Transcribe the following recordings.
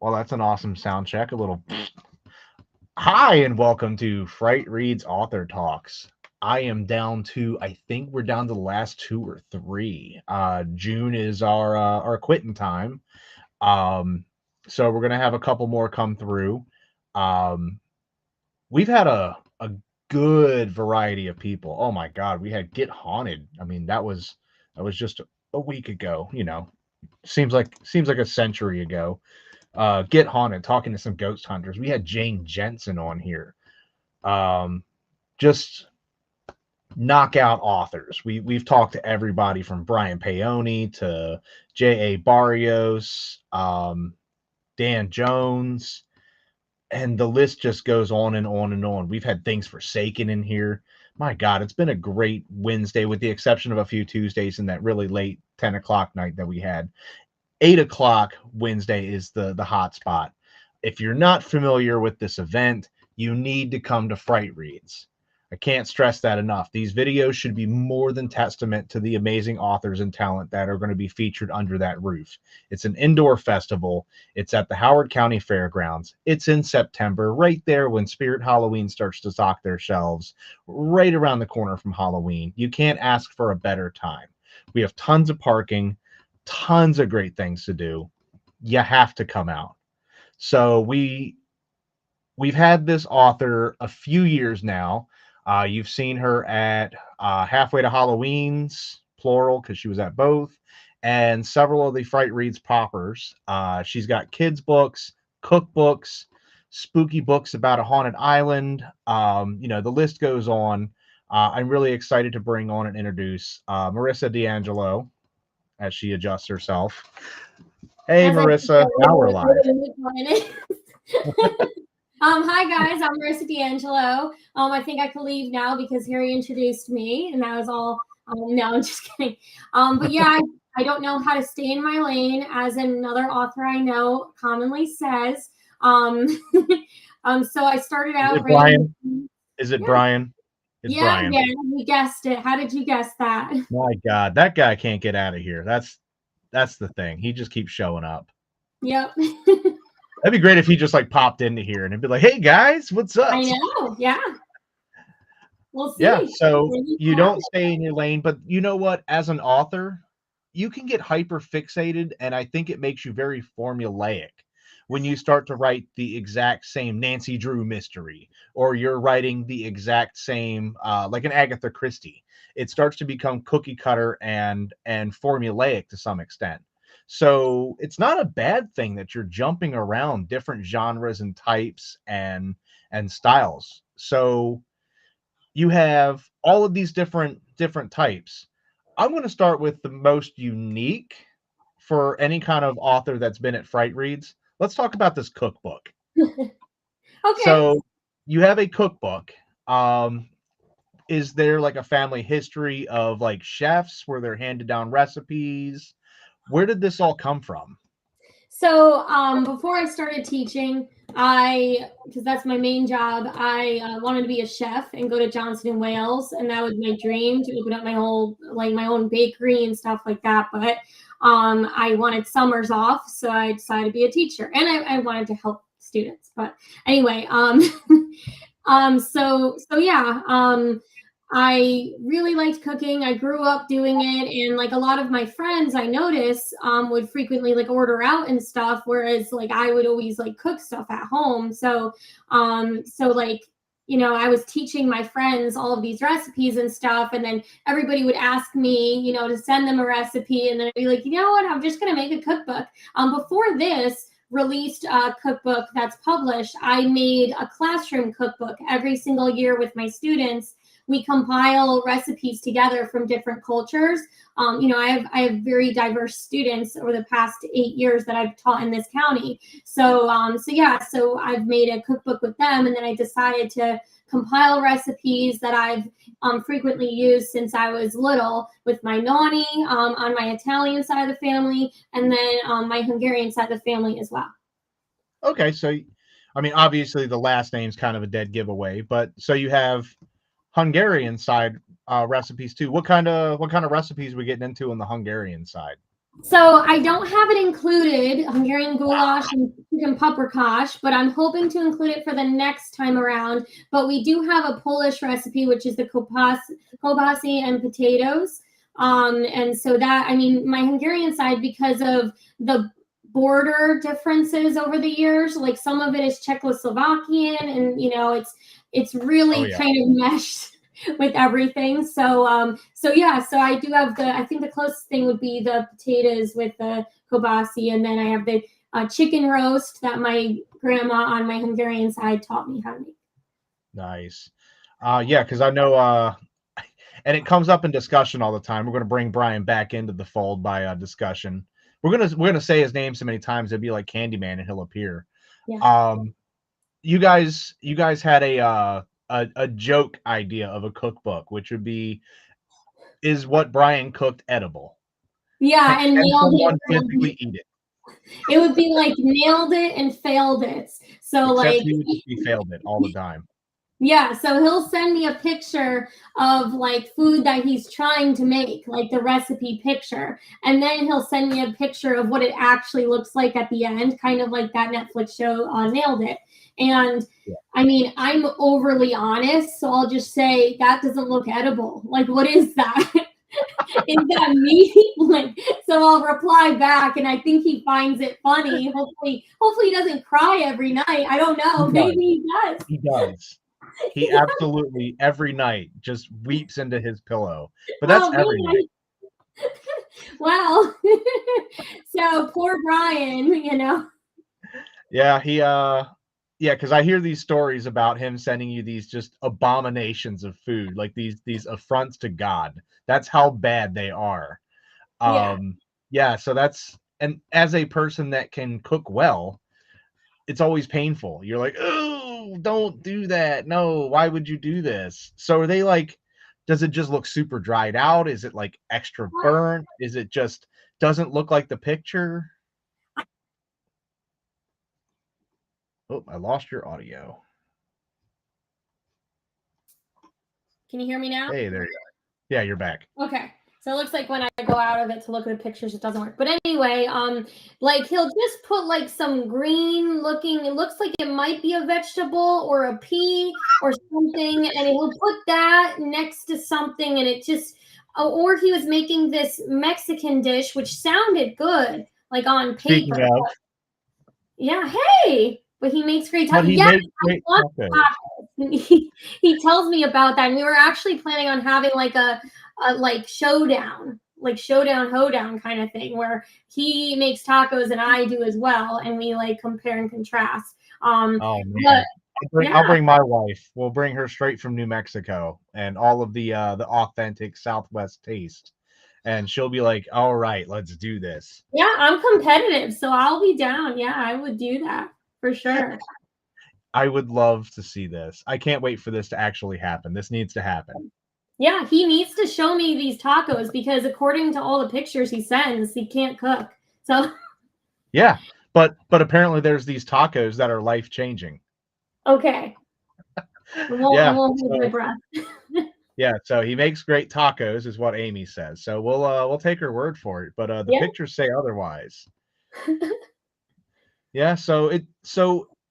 Well, that's an awesome sound check. A little hi, and welcome to Frightreads Author Talks. I am down to, I think we're down to the last two or three. June is our quitting time. Um, so we're gonna have a couple more come through. Um, we've had a good variety of people. Oh my God, we had Get Haunted. I mean, that was just a week ago. Seems like a century ago. Get Haunted, talking to some ghost hunters. We had Jane Jensen on here. Um, just knockout authors. We've talked to everybody from Brian Paoni to J.A. Barrios, Dan Jones, and the list just goes on and on and on. We've had Things Forsaken in here. My God, it's been a great Wednesday, with the exception of a few Tuesdays and that really late 10 o'clock night that we had. 8 o'clock Wednesday is the hot spot. If you're not familiar with this event, you need to come to Fright Reads. I can't stress that enough. These videos should be more than testament to the amazing authors and talent that are going to be featured under that roof. It's an indoor festival. It's at the Howard County Fairgrounds. It's in September, right there when Spirit Halloween starts to stock their shelves, right around the corner from Halloween. You can't ask for a better time. We have tons of parking, tons of great things to do. You have to come out. So we've had this author a few years now. You've seen her at Halfway to Halloween's, plural, because she was at both, and several of the Fright Reads poppers. She's got kids books, cookbooks, spooky books about a haunted island. The list goes on. I'm really excited to bring on and introduce Marissa D'Angelo as she adjusts herself. Hey, As I Marissa, now we're live. Hi guys, I'm Marissa D'Angelo. I think I can leave now because Harry introduced me, and that was all. No, I'm just kidding. But yeah, I don't know how to stay in my lane, as another author I know commonly says. So I started out. Brian? Is it Yeah. Brian? It's Yeah, Brian. yeah, you guessed it. How did you guess that? My God, that guy can't get out of here. That's the thing. He just keeps showing up. Yep. That'd be great if he just like popped into here and it'd be like, "Hey guys, what's up?" I know. Yeah. We'll see. Yeah. So you don't stay in your lane, but you know what? As an author, you can get hyper fixated, and I think it makes you very formulaic when you start to write the exact same Nancy Drew mystery, or you're writing the exact same like an Agatha Christie. It starts to become cookie cutter and formulaic to some extent. So it's not a bad thing that you're jumping around different genres and types and styles. So you have all of these different types. I'm going to start with the most unique for any kind of author that's been at Fright Reads. Let's talk about this cookbook. Okay. So you have a cookbook. Is there like a family history of like chefs where they're handed down recipes? Where did this all come from? So before I started teaching, because that's my main job, I wanted to be a chef and go to Johnson and Wales, and that was my dream, to open up my own bakery and stuff like that. But I wanted summers off, so I decided to be a teacher, and I wanted to help students. But anyway, so yeah. I really liked cooking. I grew up doing it, and like a lot of my friends, I noticed would frequently like order out and stuff, whereas like I would always like cook stuff at home. So like, I was teaching my friends all of these recipes and stuff, and then everybody would ask me, to send them a recipe, and then I'd be like, you know what, I'm just gonna make a cookbook. Before this released cookbook that's published, I made a classroom cookbook every single year with my students. We compile recipes together from different cultures. I have very diverse students over the past 8 years that I've taught in this county. So I've made a cookbook with them, and then I decided to compile recipes that I've frequently used since I was little, with my nonni on my Italian side of the family, and then my Hungarian side of the family as well. Okay, so I mean, obviously the last name's kind of a dead giveaway, but so you have Hungarian side recipes too. What kind of recipes are we getting into on the Hungarian side? So I don't have it included, Hungarian goulash and chicken paprikash, but I'm hoping to include it for the next time around. But we do have a Polish recipe, which is the kiełbasy and potatoes. And so that, I mean, my Hungarian side, because of the border differences over the years, like some of it is Czechoslovakian, and it's really kind of meshed with everything. So I do have I think the closest thing would be the potatoes with the kiełbasy, and then I have the chicken roast that my grandma on my Hungarian side taught me how to make. Nice. Yeah, because I know, and it comes up in discussion all the time. We're going to bring Brian back into the fold by discussion. We're gonna say his name so many times it'd be like Candyman and he'll appear. Yeah. You guys had a joke idea of a cookbook, which would be, is what Brian cooked edible? Yeah, and nailed it. Physically eat it. It would be like nailed it and failed it. So Except like he failed it all the time. Yeah, so he'll send me a picture of like food that he's trying to make, like the recipe picture. And then he'll send me a picture of what it actually looks like at the end, kind of like that Netflix show Nailed It. And I mean, I'm overly honest, so I'll just say that doesn't look edible. Like, what is that? Is that meat? Like, so I'll reply back, and I think he finds it funny. Hopefully he doesn't cry every night. I don't know. Maybe he does. He does. He absolutely every night just weeps into his pillow. But that's every night. Wow. So poor Brian, Yeah, because I hear these stories about him sending you these just abominations of food, like these affronts to God. That's how bad they are. Yeah, so that's, and as a person that can cook well, it's always painful. You're like, oh, don't do that. No, why would you do this? So are they like, does it just look super dried out? Is it like extra burnt? Is it just doesn't look like the picture? Oh, I lost your audio. Can you hear me now? Hey, there you are. Yeah, you're back. Okay. So it looks like when I go out of it to look at the pictures, it doesn't work. But anyway, like he'll just put like some green looking, it looks like it might be a vegetable or a pea or something. And he'll put that next to something, and it just, or he was making this Mexican dish, which sounded good, like on paper. Speaking of, yeah, hey, but he makes great tacos. He tells me about that. And we were actually planning on having like a like showdown hoedown kind of thing where he makes tacos and I do as well, and we like compare and contrast. Oh man. I'll bring my wife. We'll bring her straight from New Mexico and all of the authentic Southwest taste. And she'll be like, all right, let's do this. Yeah, I'm competitive, so I'll be down. Yeah, I would do that for sure. I would love to see this. I can't wait for this to actually happen. This needs to happen. Yeah, he needs to show me these tacos because according to all the pictures he sends, he can't cook. So yeah, but apparently there's these tacos that are life-changing. Okay. We'll hold my breath. Yeah, so he makes great tacos, is what Amy says. So we'll take her word for it. But the pictures say otherwise. Yeah, so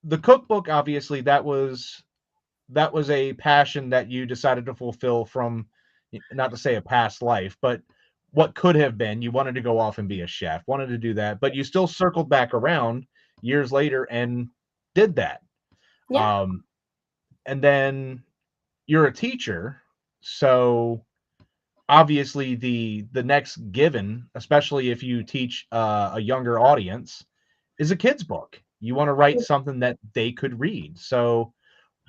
the cookbook, obviously, that was a passion that you decided to fulfill from, not to say a past life, but what could have been. You wanted to go off and be a chef, wanted to do that, but you still circled back around years later and did that. Yeah. And then you're a teacher, so obviously the next given, especially if you teach a younger audience, is a kid's book. You want to write something that they could read. So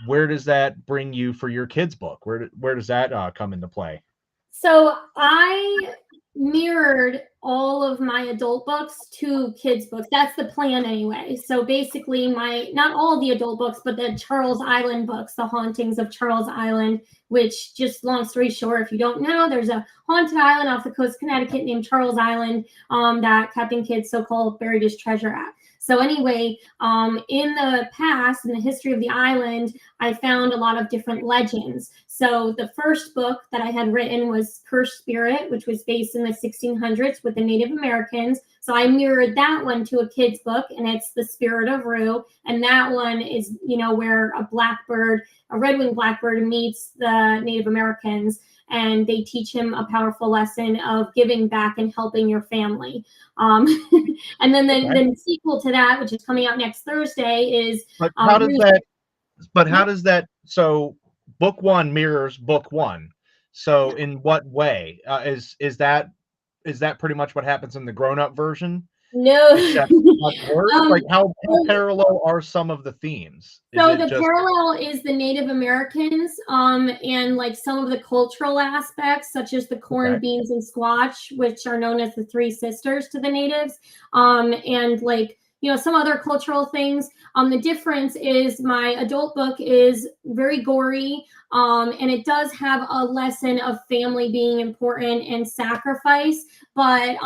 where does that bring you for your kids' book? Where does that come into play? So I mirrored all of my adult books to kids' books. That's the plan anyway. So basically not all the adult books, but the Charles Island books, The Hauntings of Charles Island, which, just long story short, if you don't know, there's a haunted island off the coast of Connecticut named Charles Island that Captain Kidd so-called buried his treasure at. So anyway, in the past, in the history of the island, I found a lot of different legends. So the first book that I had written was Cursed Spirit, which was based in the 1600s with the Native Americans. So I mirrored that one to a kid's book, and it's The Spirit of Rue. And that one is, where a blackbird, a red-winged blackbird, meets the Native Americans, and they teach him a powerful lesson of giving back and helping your family. And then the sequel to that, which is coming out next Thursday, is. But how does that? But how does that? So book one mirrors book one. So in what way is that pretty much what happens in the grown-up version? No. Except much worse? Like how parallel are some of the themes? So the parallel is the Native Americans, and like some of the cultural aspects, such as the corn, beans, and squash, which are known as the three sisters to the natives, and like some other cultural things. The difference is my adult book is very gory, and it does have a lesson of family being important and sacrifice, but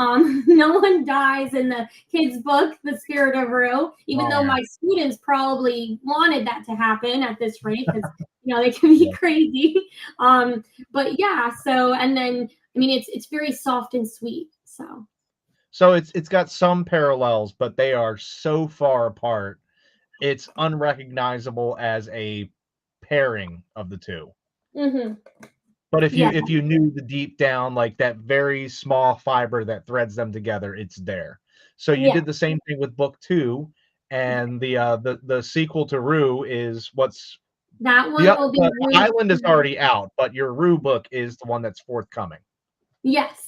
no one dies in the kids' book, The Spirit of Rue, even though my students probably wanted that to happen at this rate, because they can be crazy. But yeah, so, and then it's very soft and sweet. So it's got some parallels, but they are so far apart. It's unrecognizable as a pairing of the two. Mm-hmm. But if you knew the deep down, like that very small fiber that threads them together, it's there. So you did the same thing with book 2, and the sequel to Rue is that one will be the Island is already out, but your Rue book is the one that's forthcoming. Yes.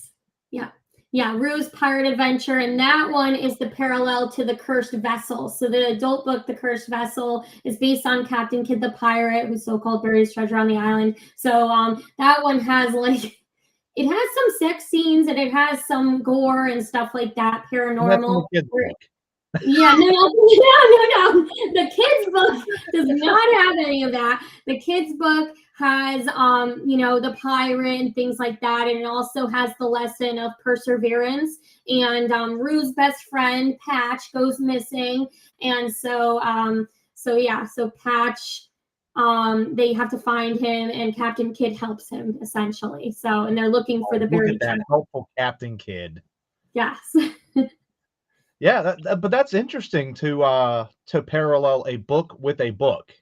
Yeah, Rue's Pirate Adventure, and that one is the parallel to The Cursed Vessel. So the adult book, The Cursed Vessel, is based on Captain Kidd the pirate who so-called buries treasure on the island. So that one has it has some sex scenes and it has some gore and stuff like that, paranormal. Yeah, no. The kids' book does not have any of that. The kids' book has, the pirate and things like that, and it also has the lesson of perseverance. And Rue's best friend Patch goes missing, and so Patch, they have to find him, and Captain Kidd helps him essentially. So, and they're looking for the buried treasure. Helpful Captain Kidd. Yes. Yeah, but that's interesting to parallel a book with a book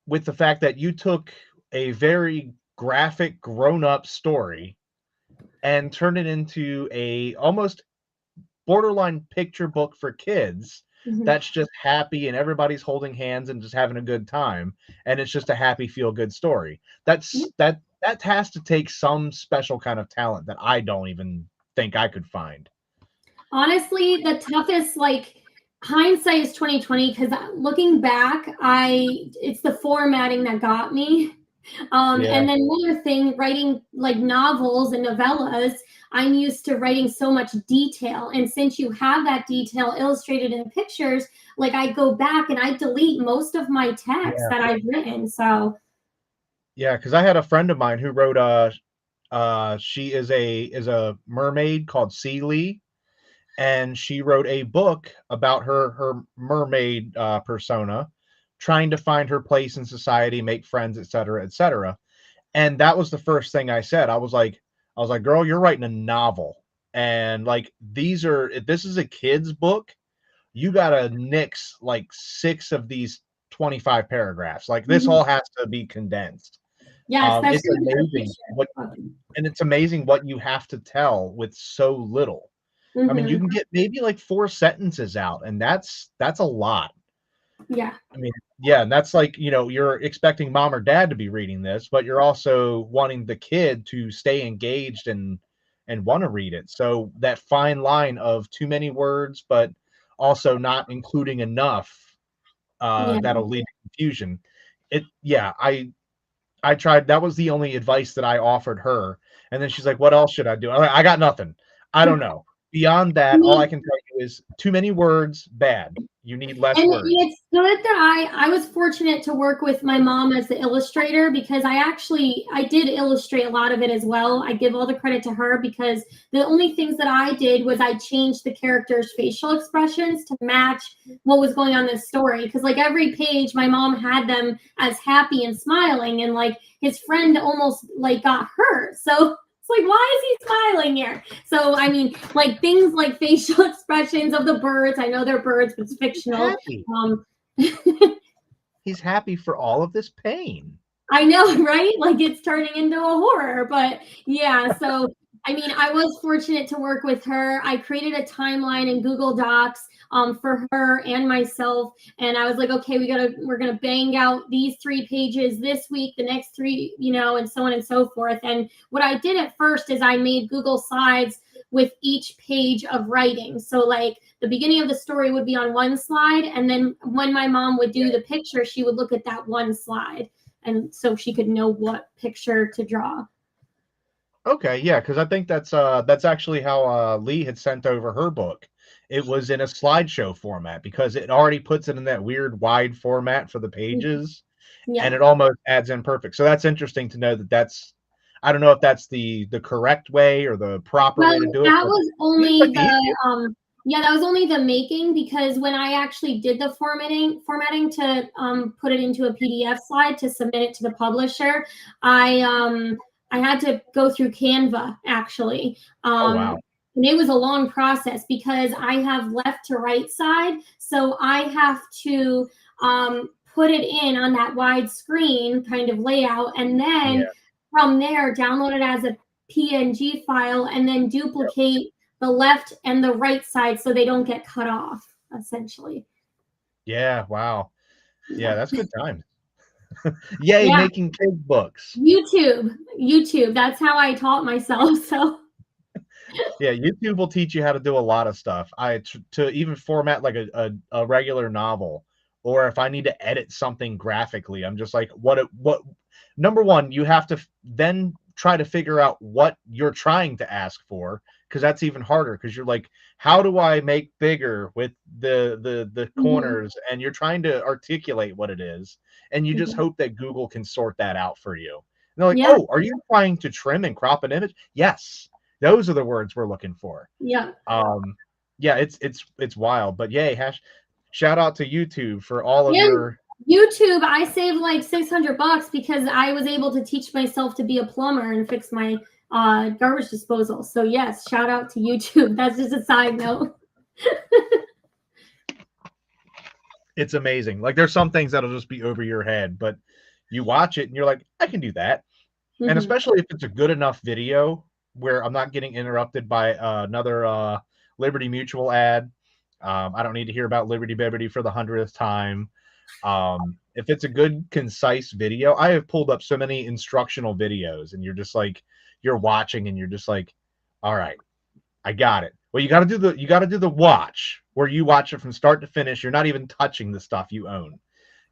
with the fact that you took a very graphic grown-up story and turned it into a almost borderline picture book for kids that's just happy and everybody's holding hands and just having a good time, and it's just a happy feel-good story. That has to take some special kind of talent that I don't even think I could find. Honestly, the toughest, hindsight is 2020, because looking back, it's the formatting that got me. And then another thing, writing novels and novellas, I'm used to writing so much detail. And since you have that detail illustrated in pictures, I go back and I delete most of my text that I've written. So because I had a friend of mine who wrote she is a mermaid called Sealy. And she wrote a book about her mermaid persona, trying to find her place in society, make friends, etc., etc. And that was the first thing I said. I was like, girl, you're writing a novel, and this is a kid's book. You gotta nix 6 of these 25 paragraphs. This all has to be condensed. Yeah, it's amazing it's amazing what you have to tell with so little. I mean, you can get maybe 4 sentences out, and that's a lot. Yeah. I mean, and that's you're expecting mom or dad to be reading this, but you're also wanting the kid to stay engaged and want to read it. So that fine line of too many words, but also not including enough that'll lead to confusion. I tried. That was the only advice that I offered her. And then she's like, what else should I do? I got nothing. I don't know. Beyond that, all I can tell is too many words, bad. You need less And words. it's good that I was fortunate to work with my mom as the illustrator, because I did illustrate a lot of it as well. I give all the credit to her, because the only things that I did was I changed the characters' facial expressions to match what was going on in the story. Because like every page, my mom had them as happy and smiling, and like his friend almost like got hurt. So it's like, why is he smiling here? So, I mean, like things like facial expressions of the birds. I know they're birds, but it's fictional. Happy. Um, He's happy for all of this pain. I know, right? Like it's turning into a horror. But yeah, so I mean, I was fortunate to work with her. I created a timeline in Google Docs for her and myself, and I was like, okay, we're gonna bang out these 3 pages this week, the next 3, and so on and so forth. And what I did at first is I made Google Slides with each page of writing. So like the beginning of the story would be on one slide, and then when my mom would do the picture, she would look at that one slide, and so she could know what picture to draw. Okay, yeah, because I think that's actually how Lee had sent over her book. It was in a slideshow format because it already puts it in that weird wide format for the pages, and Yeah. it almost adds in perfect. So that's interesting to know that's. I don't know if that's the correct way or the proper way to do it. That But was it seems like only the easiest. that was only the making, because when I actually did the formatting to put it into a PDF slide to submit it to the publisher, I had to go through Canva actually. Oh wow. And it was a long process because I have left to right side, so I have to put it in on that wide screen kind of layout, and Yeah. then from there download it as a PNG file, and then duplicate the left and the right side so they don't get cut off, essentially. Yeah. Wow. Yeah, Yeah. that's good times. Yay, Yeah. making kids books. YouTube. That's how I taught myself. So Yeah, YouTube will teach you how to do a lot of stuff. To even format like a regular novel, or if I need to edit something graphically, I'm just like, what? Number one, you have to then try to figure out what you're trying to ask for, because that's even harder. Because you're like, how do I make bigger with the mhm, corners? And you're trying to articulate what it is, and you just mhm. hope that Google can sort that out for you. And they're like, Yeah, oh, are you trying to trim and crop an image? Yes, those are the words we're looking for. yeah. Um, yeah, it's wild. But yay, shout out to YouTube for all of Yeah, your. YouTube, I saved like $600 because I was able to teach myself to be a plumber and fix my garbage disposal. So yes, shout out to YouTube. That's just a side note. It's amazing. Like there's some things that'll just be over your head, but you watch it and you're like, I can do that. And Mhm. especially if it's a good enough video where I'm not getting interrupted by another Liberty Mutual ad. I don't need to hear about Liberty Bibbity for the 100th time. If it's a good, concise video, I have pulled up so many instructional videos, and you're just like, you're watching, and you're just like, all right, I got it. Well, you got to do the watch where you watch it from start to finish. You're not even touching the stuff you own.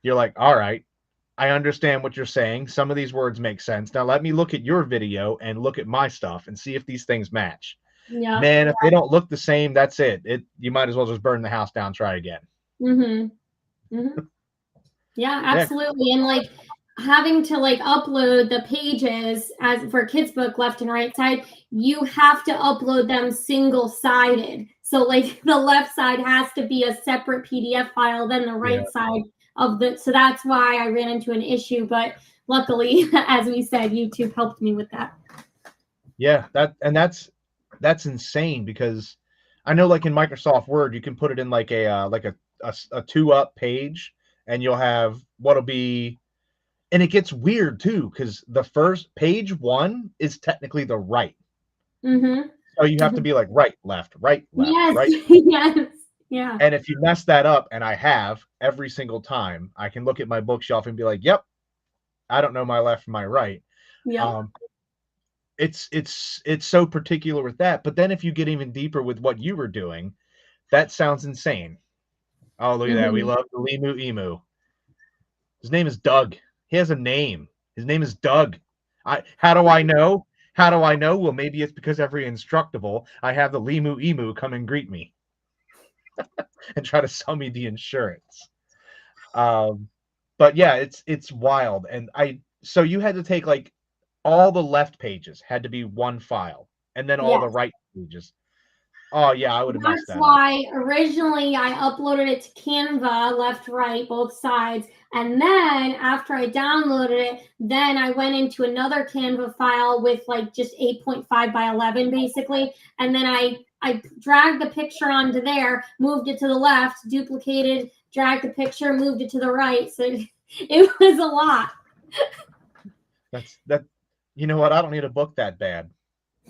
You're like, all right, I understand what you're saying. Some of these words make sense. Now let me look at your video and look at my stuff and see if these things match. Yeah. Man, if they don't look the same, that's it. You might as well just burn the house down, try again. Mhm. Mhm. Yeah, Yeah. absolutely. And like having to like upload the pages as for kids book left and right side, you have to upload them single sided. So like the left side has to be a separate PDF file than the Yeah. right side of the, so that's why I ran into an issue, but luckily as we said, YouTube helped me with that. Yeah, that's insane because I know like in Microsoft Word you can put it in like a 2-up page, and you'll have what'll be, and it gets weird too because the first page one is technically the right. Mhm. So you have to Mhm. be like right, left, right, left, Yes. right. Yes. Yeah. And if you mess that up, and I have every single time, I can look at my bookshelf and be like, "Yep, I don't know my left from my right." Yep. Um, it's so particular with that. But then if you get even deeper with what you were doing, that sounds insane. Oh, look at that. We Mhm. love the Limu Emu. His name is Doug. He has a name. His name is Doug. How do I know? How do I know? Well, maybe it's because every Instructable, I have the Limu Emu come and greet me. and try to sell me the insurance. Um, but yeah, it's wild. And so you had to take like all the left pages had to be one file, and then all the Yes. right pages. Oh yeah, I would have messed That's that up. why originally I uploaded it to Canva, left, right, both sides. And then after I downloaded it, then I went into another Canva file with like just 8.5 by 11 basically. And then I dragged the picture onto there, moved it to the left, duplicated, dragged the picture, moved it to the right. So it was a lot. That. You know what? I don't need a book that bad.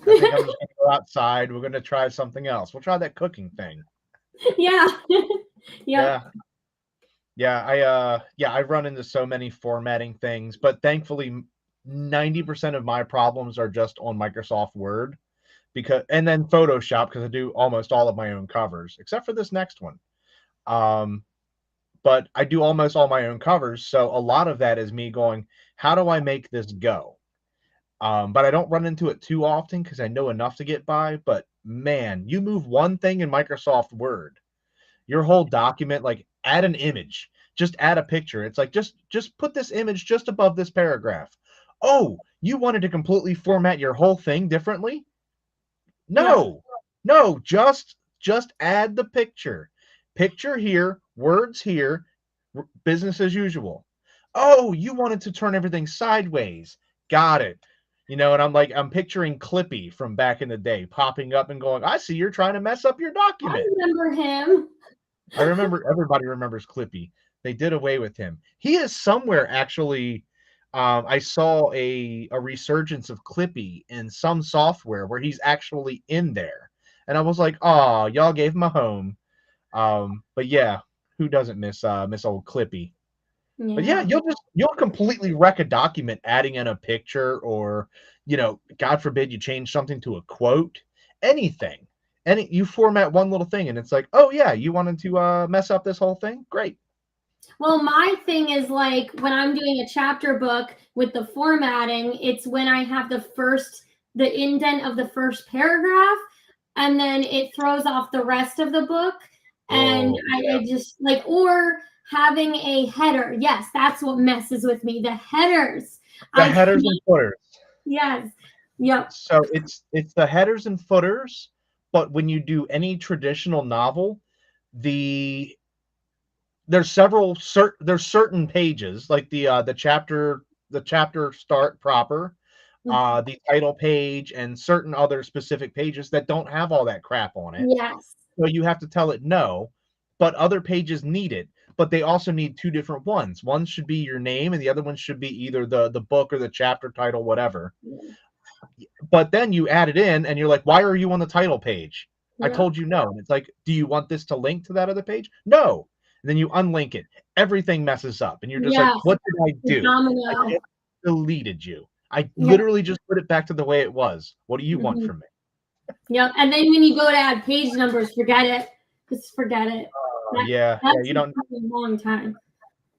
I think I'm just gonna go outside. We're gonna try something else. We'll try that cooking thing. Yeah. Yep. Yeah. I run into so many formatting things, but thankfully 90% of my problems are just on Microsoft Word and then Photoshop because I do almost all of my own covers, except for this next one. But I do almost all my own covers, so a lot of that is me going, how do I make this go? But I don't run into it too often because I know enough to get by. But man, you move one thing in Microsoft Word, your whole document, like add an image, just add a picture. It's like just put this image just above this paragraph. Oh, you wanted to completely format your whole thing differently? Yeah. No, just add the picture. Picture here, words here, business as usual. Oh, you wanted to turn everything sideways. Got it. And I'm picturing Clippy from back in the day popping up and going, I see you're trying to mess up your I document. remember him. I remember everybody remembers Clippy. They did away with him. He is somewhere actually. I saw a resurgence of Clippy in some software where he's actually in there, and I was like, "Oh, y'all gave him a home." But yeah, who doesn't miss old Clippy? But yeah, Yeah. you'll completely wreck a document adding in a picture, or God forbid you change something to a quote, anything. You format one little thing and it's like, oh yeah, you wanted to mess up this whole thing? Great. Well, my thing is like when I'm doing a chapter book with the formatting, it's when I have the indent of the first paragraph, and then it throws off the rest of the book. And Oh I just like, or having a header. Yes, that's what messes with me. The headers. the I headers and can't, footers. yes. Yep. So it's the headers and footers, but when you do any traditional novel, the there's there's certain pages like the chapter start proper, the title page, and certain other specific pages that don't have all that crap on it. Yes. So you have to tell it no, but other pages need it. But they also need two different ones. One should be your name, and the other one should be either the book or the chapter title, whatever. But then you add it in, and you're like, "Why are you on the title page? I Yeah. told you no." And it's like, "Do you want this to link to that other page?" No. And then you unlink it. Everything messes up, and you're just like, Yes. "What did I do? I Domino. just deleted you. I Yep. literally just put it back to the way it was. What do you want Mhm. from me?" Yep. And then when you go to add page numbers, forget it. Just forget it. That Yeah, that you takes don't. a long time.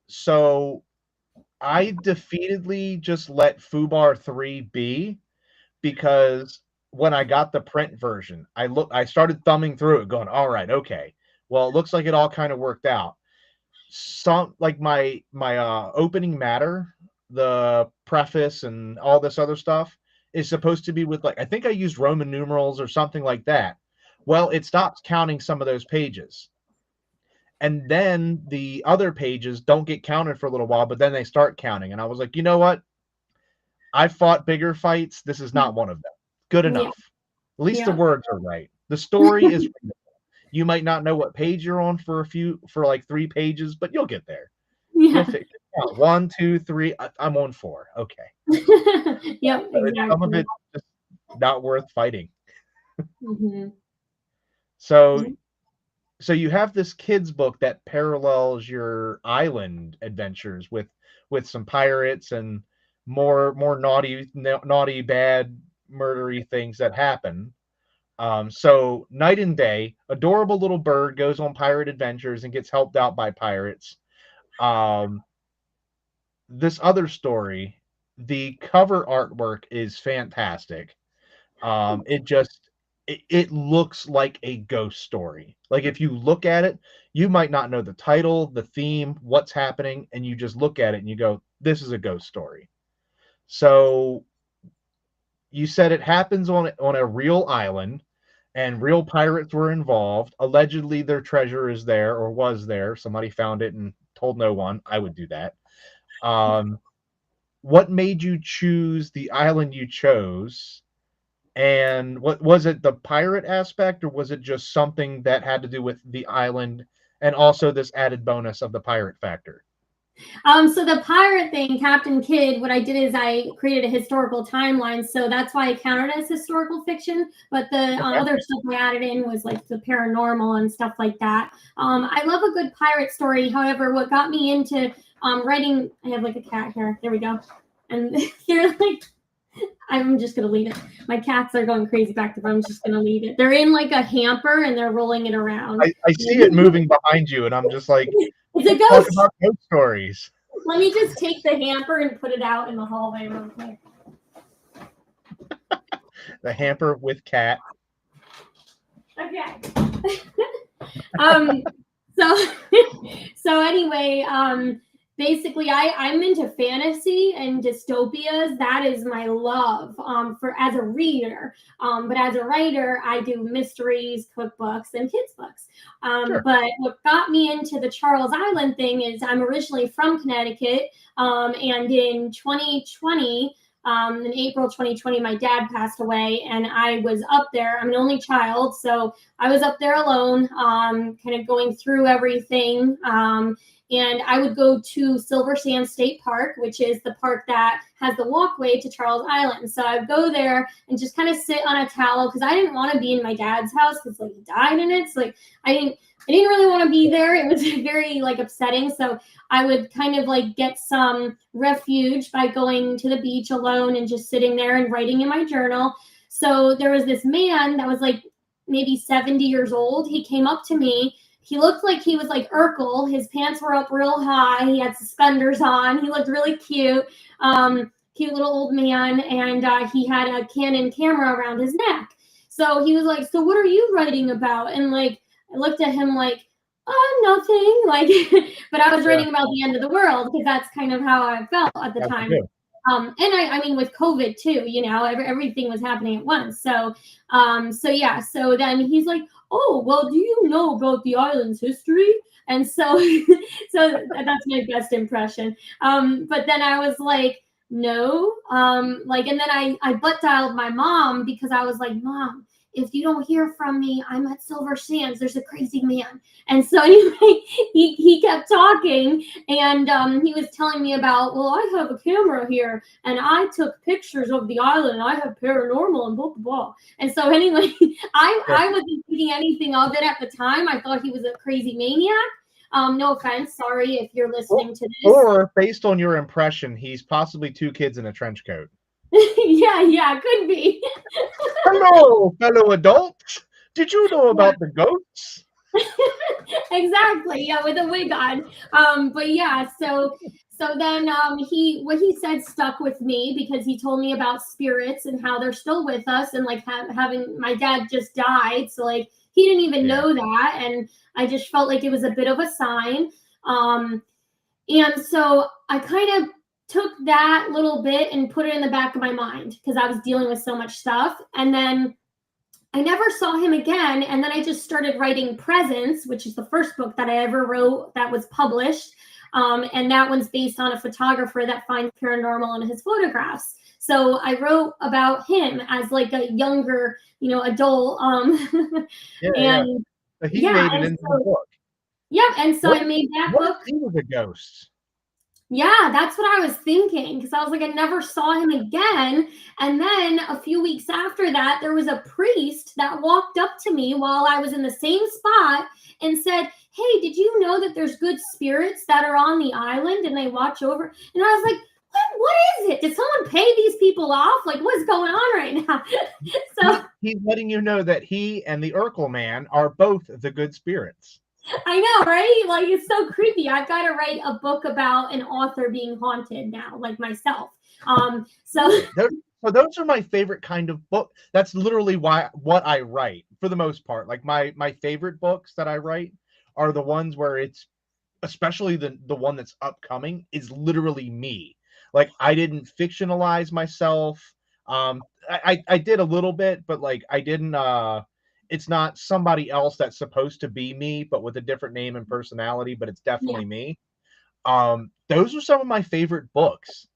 So I defeatedly just let Fubar 3 be because when I got the print version, I started thumbing through it going, "All right, okay. Well, it looks like it all kind of worked out." Some like my opening matter, the preface and all this other stuff is supposed to be with like I think I used Roman numerals or something like that. Well, it stops counting some of those pages. And then the other pages don't get counted for a little while, but then they start counting. And I was like, you know what? I fought bigger fights. This is not one of them. Good Yeah. enough. At least the Yeah. words are right. The story is you might not know what page you're on for like 3 pages, but you'll get there. You'll Yeah. figure it out. 1, 2, 3. I'm on 4. Okay. Yep. So some of Exactly. it just not worth fighting. Hmm. So you have this kids book that parallels your island adventures with some pirates and more naughty bad murdery things that happen. So night and day, adorable little bird goes on pirate adventures and gets helped out by pirates. um this other story, the cover artwork is fantastic. It just it looks like a ghost story. Like if you look at it, you might not know the title, the theme, what's happening, and you just look at it and you go, this is a ghost story. So you said it happens on a real island and real pirates were involved. Allegedly their treasure is there or was there. Somebody found it and told no one. I would do that. What made you choose the island you chose? And what was it, the pirate aspect, or was it just something that had to do with the island and also this added bonus of the pirate factor? So the pirate thing, Captain Kidd, what I did is I created a historical timeline. So that's why it counted as historical fiction. But the other stuff I added in was like the paranormal and stuff like that. I love a good pirate story. However, what got me into writing, I have like a cat here. There we go. And they're like, I'm just going to leave it. My cats are going crazy back there, but I'm just going to leave it. They're in like a hamper and they're rolling it around. I see it moving behind you, and I'm just like, it's a ghost. Talk about ghost stories. Let me just take the hamper and put it out in the hallway real quick. The hamper with cat. Okay. So anyway, basically I'm into fantasy and dystopias. That is my love for as a reader. But as a writer, I do mysteries, cookbooks, and kids books. Sure. But what got me into the Charles Island thing is I'm originally from Connecticut. And in 2020, in April 2020, my dad passed away and I was up there. I'm an only child, so I was up there alone, kind of going through everything. And I would go to Silver Sand State Park, which is the park that has the walkway to Charles Island. So I'd go there and just kind of sit on a towel because I didn't want to be in my dad's house because like he died in it. So like I didn't really want to be there. It was very like upsetting. So I would kind of like get some refuge by going to the beach alone and just sitting there and writing in my journal. So there was this man that was like maybe 70 years old. He came up to me. He looked like he was like Urkel. His pants were up real high. He had suspenders on. He looked really cute. Cute little old man. And he had a Canon camera around his neck. So he was like, so what are you writing about? And like, I looked at him like, nothing. Like, but I was writing about the end of the world because that's kind of how I felt at the time. Good. And I mean, with COVID too, you know, everything was happening at once. So then he's like, oh, well, do you know about the island's history? And so that's my best impression. But then I was like, no, and then I butt dialed my mom because I was like, Mom, if you don't hear from me, I'm at Silver Sands. There's a crazy man. And so anyway, he kept talking and he was telling me about, well, I have a camera here and I took pictures of the island. I have paranormal and blah, blah, blah. And so anyway, I wasn't thinking anything of it at the time. I thought he was a crazy maniac. No offense. Sorry if you're listening to this. Or based on your impression, he's possibly two kids in a trench coat. Yeah, could be. Hello, fellow adults. Did you know about the goats? Exactly. Yeah, with a wig on. But yeah, so then what he said stuck with me because he told me about spirits and how they're still with us and like having my dad just died. So like he didn't even know that. And I just felt like it was a bit of a sign. And so I kind of took that little bit and put it in the back of my mind because I was dealing with so much stuff. And then I never saw him again. And then I just started writing Presents, which is the first book that I ever wrote that was published. And that one's based on a photographer that finds paranormal in his photographs. So I wrote about him as like a younger, adult. And so he made it into the book. Yeah, and so I made that book. He was a ghost. Yeah, that's what I was thinking because I was like, I never saw him again. And then a few weeks after that, there was a priest that walked up to me while I was in the same spot and said, hey, did you know that there's good spirits that are on the island and they watch over? And I was like, what is it? Did someone pay these people off? Like, what's going on right now? So he's letting you know that he and the Urkel man are both the good spirits. I know, right? Like, it's so creepy. I've got to write a book about an author being haunted now, like myself. So So those are my favorite kind of book. That's literally what I write for the most part. Like my favorite books that I write are the ones where it's, especially the one that's upcoming, is literally me. Like I didn't fictionalize myself. I did a little bit, but like I didn't it's not somebody else that's supposed to be me, but with a different name and personality, but it's Yeah. definitely me. Those are some of my favorite books.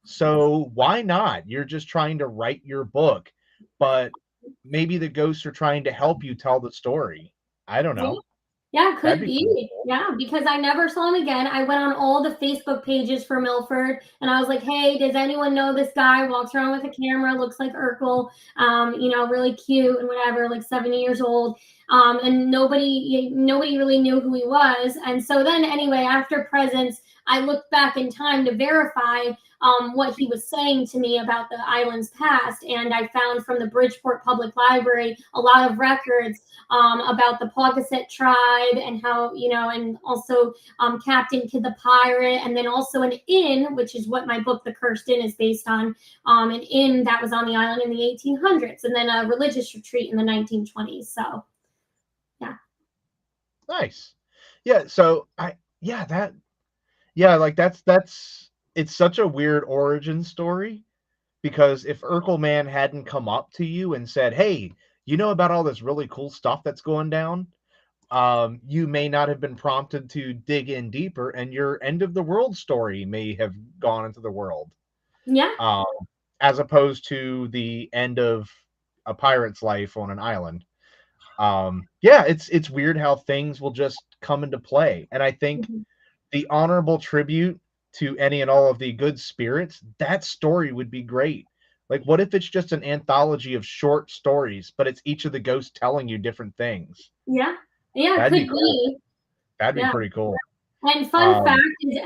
So why not? You're just trying to write your book, but maybe the ghosts are trying to help you tell the story. I don't Yeah. know. Yeah, That'd could be pretty be. cool. Yeah, because I never saw him again. I went on all the Facebook pages for Milford and I was like, hey, does anyone know this guy? Walks around with a camera, looks like Urkel, really cute and whatever, like 70 years old. And nobody really knew who he was. And so then anyway, after Presence, I looked back in time to verify what he was saying to me about the island's past. And I found from the Bridgeport Public Library a lot of records about the Pawcasset tribe and how, and also Captain Kidd the Pirate, and then also an inn, which is what my book, The Cursed Inn, is based on, an inn that was on the island in the 1800s, and then a religious retreat in the 1920s. So, yeah. Nice. Yeah, so like that's it's such a weird origin story, because if Urkel Man hadn't come up to you and said, "Hey, you know about all this really cool stuff that's going down?" You may not have been prompted to dig in deeper, and your end of the world story may have gone into the world, Yeah. um, as opposed to the end of a pirate's life on an island. Yeah, it's weird how things will just come into play, and I think Mm-hmm. the honorable tribute to any and all of the good spirits, that story would be great. Like, what if it's just an anthology of short stories, but it's each of the ghosts telling you different things? Yeah. Yeah, it That'd be could cool. be. That'd be Yeah. pretty cool. And fun Um, fact is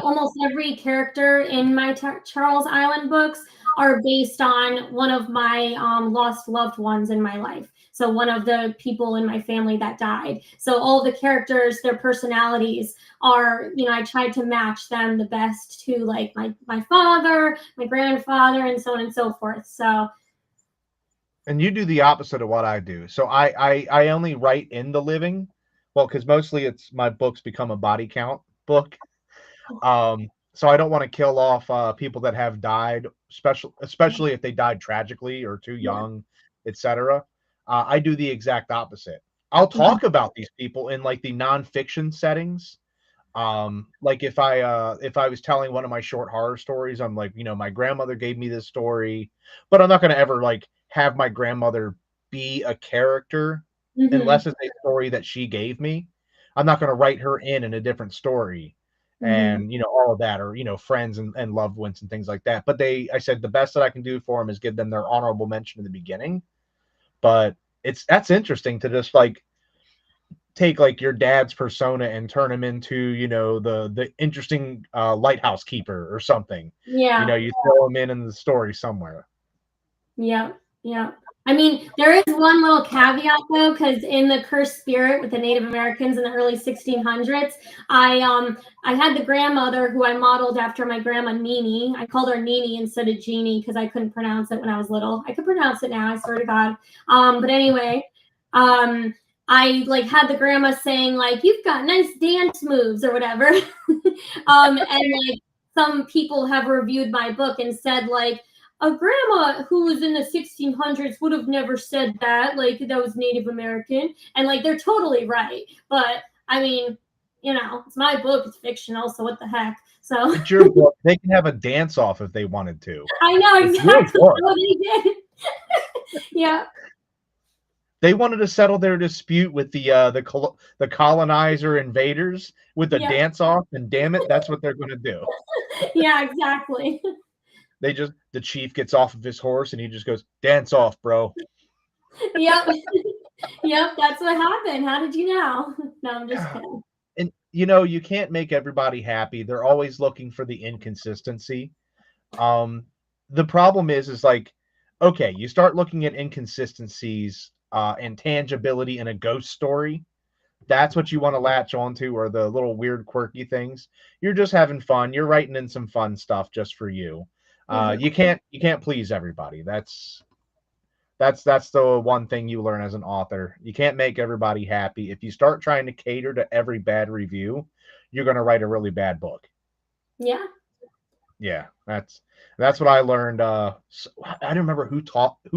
almost every character in my Charles Island books are based on one of my lost loved ones in my life. So one of the people in my family that died. So all the characters, their personalities are, I tried to match them the best to like my father, my grandfather, and so on and so forth. So and you do the opposite of what I do. So I only write in the living. Well, because mostly it's my books become a body count book. So I don't want to kill off people that have died, especially if they died tragically or too yeah. young, etc. I do the exact opposite. I'll Mhm. talk about these people in like the nonfiction settings. Like if I was telling one of my short horror stories, I'm like, my grandmother gave me this story, but I'm not going to ever like have my grandmother be a character Mhm. unless it's a story that she gave me. I'm not going to write her in a different story, Mhm. and all of that, or friends and loved ones and things like that. But I said the best that I can do for them is give them their honorable mention in the beginning. But that's interesting to just like take like your dad's persona and turn him into the interesting lighthouse keeper or something. Yeah. You throw him in the story somewhere. Yeah, yeah. I mean, there is one little caveat though, because in the Cursed Spirit with the Native Americans in the early 1600s, I had the grandmother who I modeled after my grandma Nini. I called her Nini instead of Jeannie because I couldn't pronounce it when I was little. I could pronounce it now, I swear to God. But anyway, I like had the grandma saying like, "You've got nice dance moves" or whatever. And like some people have reviewed my book and said like, a grandma who was in the 1600s would have never said that, like that was Native American, and like they're totally right. But I mean, it's my book, it's fictional, so what the heck. So It's your book. They can have a dance off if they wanted to. I know It's your exactly book. what he did. Yeah. They wanted to settle their dispute with the colonizer invaders with a Yeah. dance off, and damn it, that's what they're going to do. Yeah, exactly. The chief gets off of his horse and he just goes, "Dance off, bro." Yep. Yep, that's what happened. How did you know? No, I'm just kidding. And you can't make everybody happy. They're always looking for the inconsistency. Um, the problem is like, okay, you start looking at inconsistencies and tangibility in a ghost story. That's what you want to latch onto, or the little weird, quirky things. You're just having fun. You're writing in some fun stuff just for you. You can't please everybody. That's the one thing you learn as an author. You can't make everybody happy. If you start trying to cater to every bad review, you're going to write a really bad book. Yeah. Yeah, that's what I learned. I don't remember who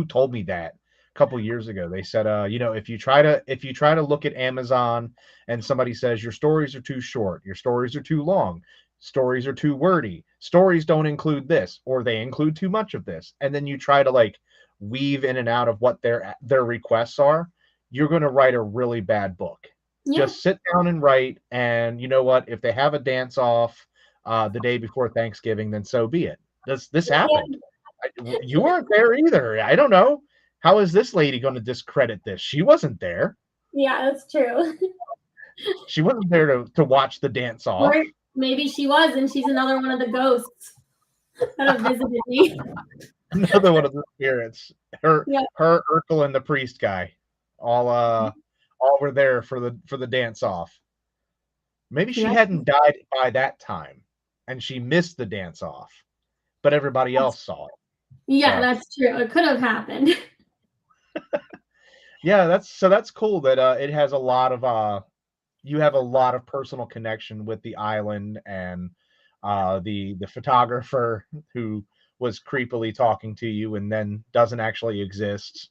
told me that a couple years ago. They said, if you try to look at Amazon and somebody says your stories are too short, your stories are too long, stories are too wordy, stories don't include this, or they include too much of this, and then you try to like weave in and out of what their requests are, you're going to write a really bad book. Yeah. Just sit down and write, and you know what? If they have a dance off the day before Thanksgiving, then so be it. This happened. You weren't there either. I don't know. How is this lady going to discredit this? She wasn't there. Yeah, that's true. She wasn't there to watch the dance off. Or maybe she was, and she's another one of the ghosts that have visited me. Another one of the spirits. Her, Urkel, and the priest guy, all were there for the dance off. Maybe she hadn't died by that time, and she missed the dance off, but everybody else saw it. Yeah, that's true. It could have happened. Yeah, that's cool that it has a lot of you have a lot of personal connection with the island and the photographer who was creepily talking to you and then doesn't actually exist.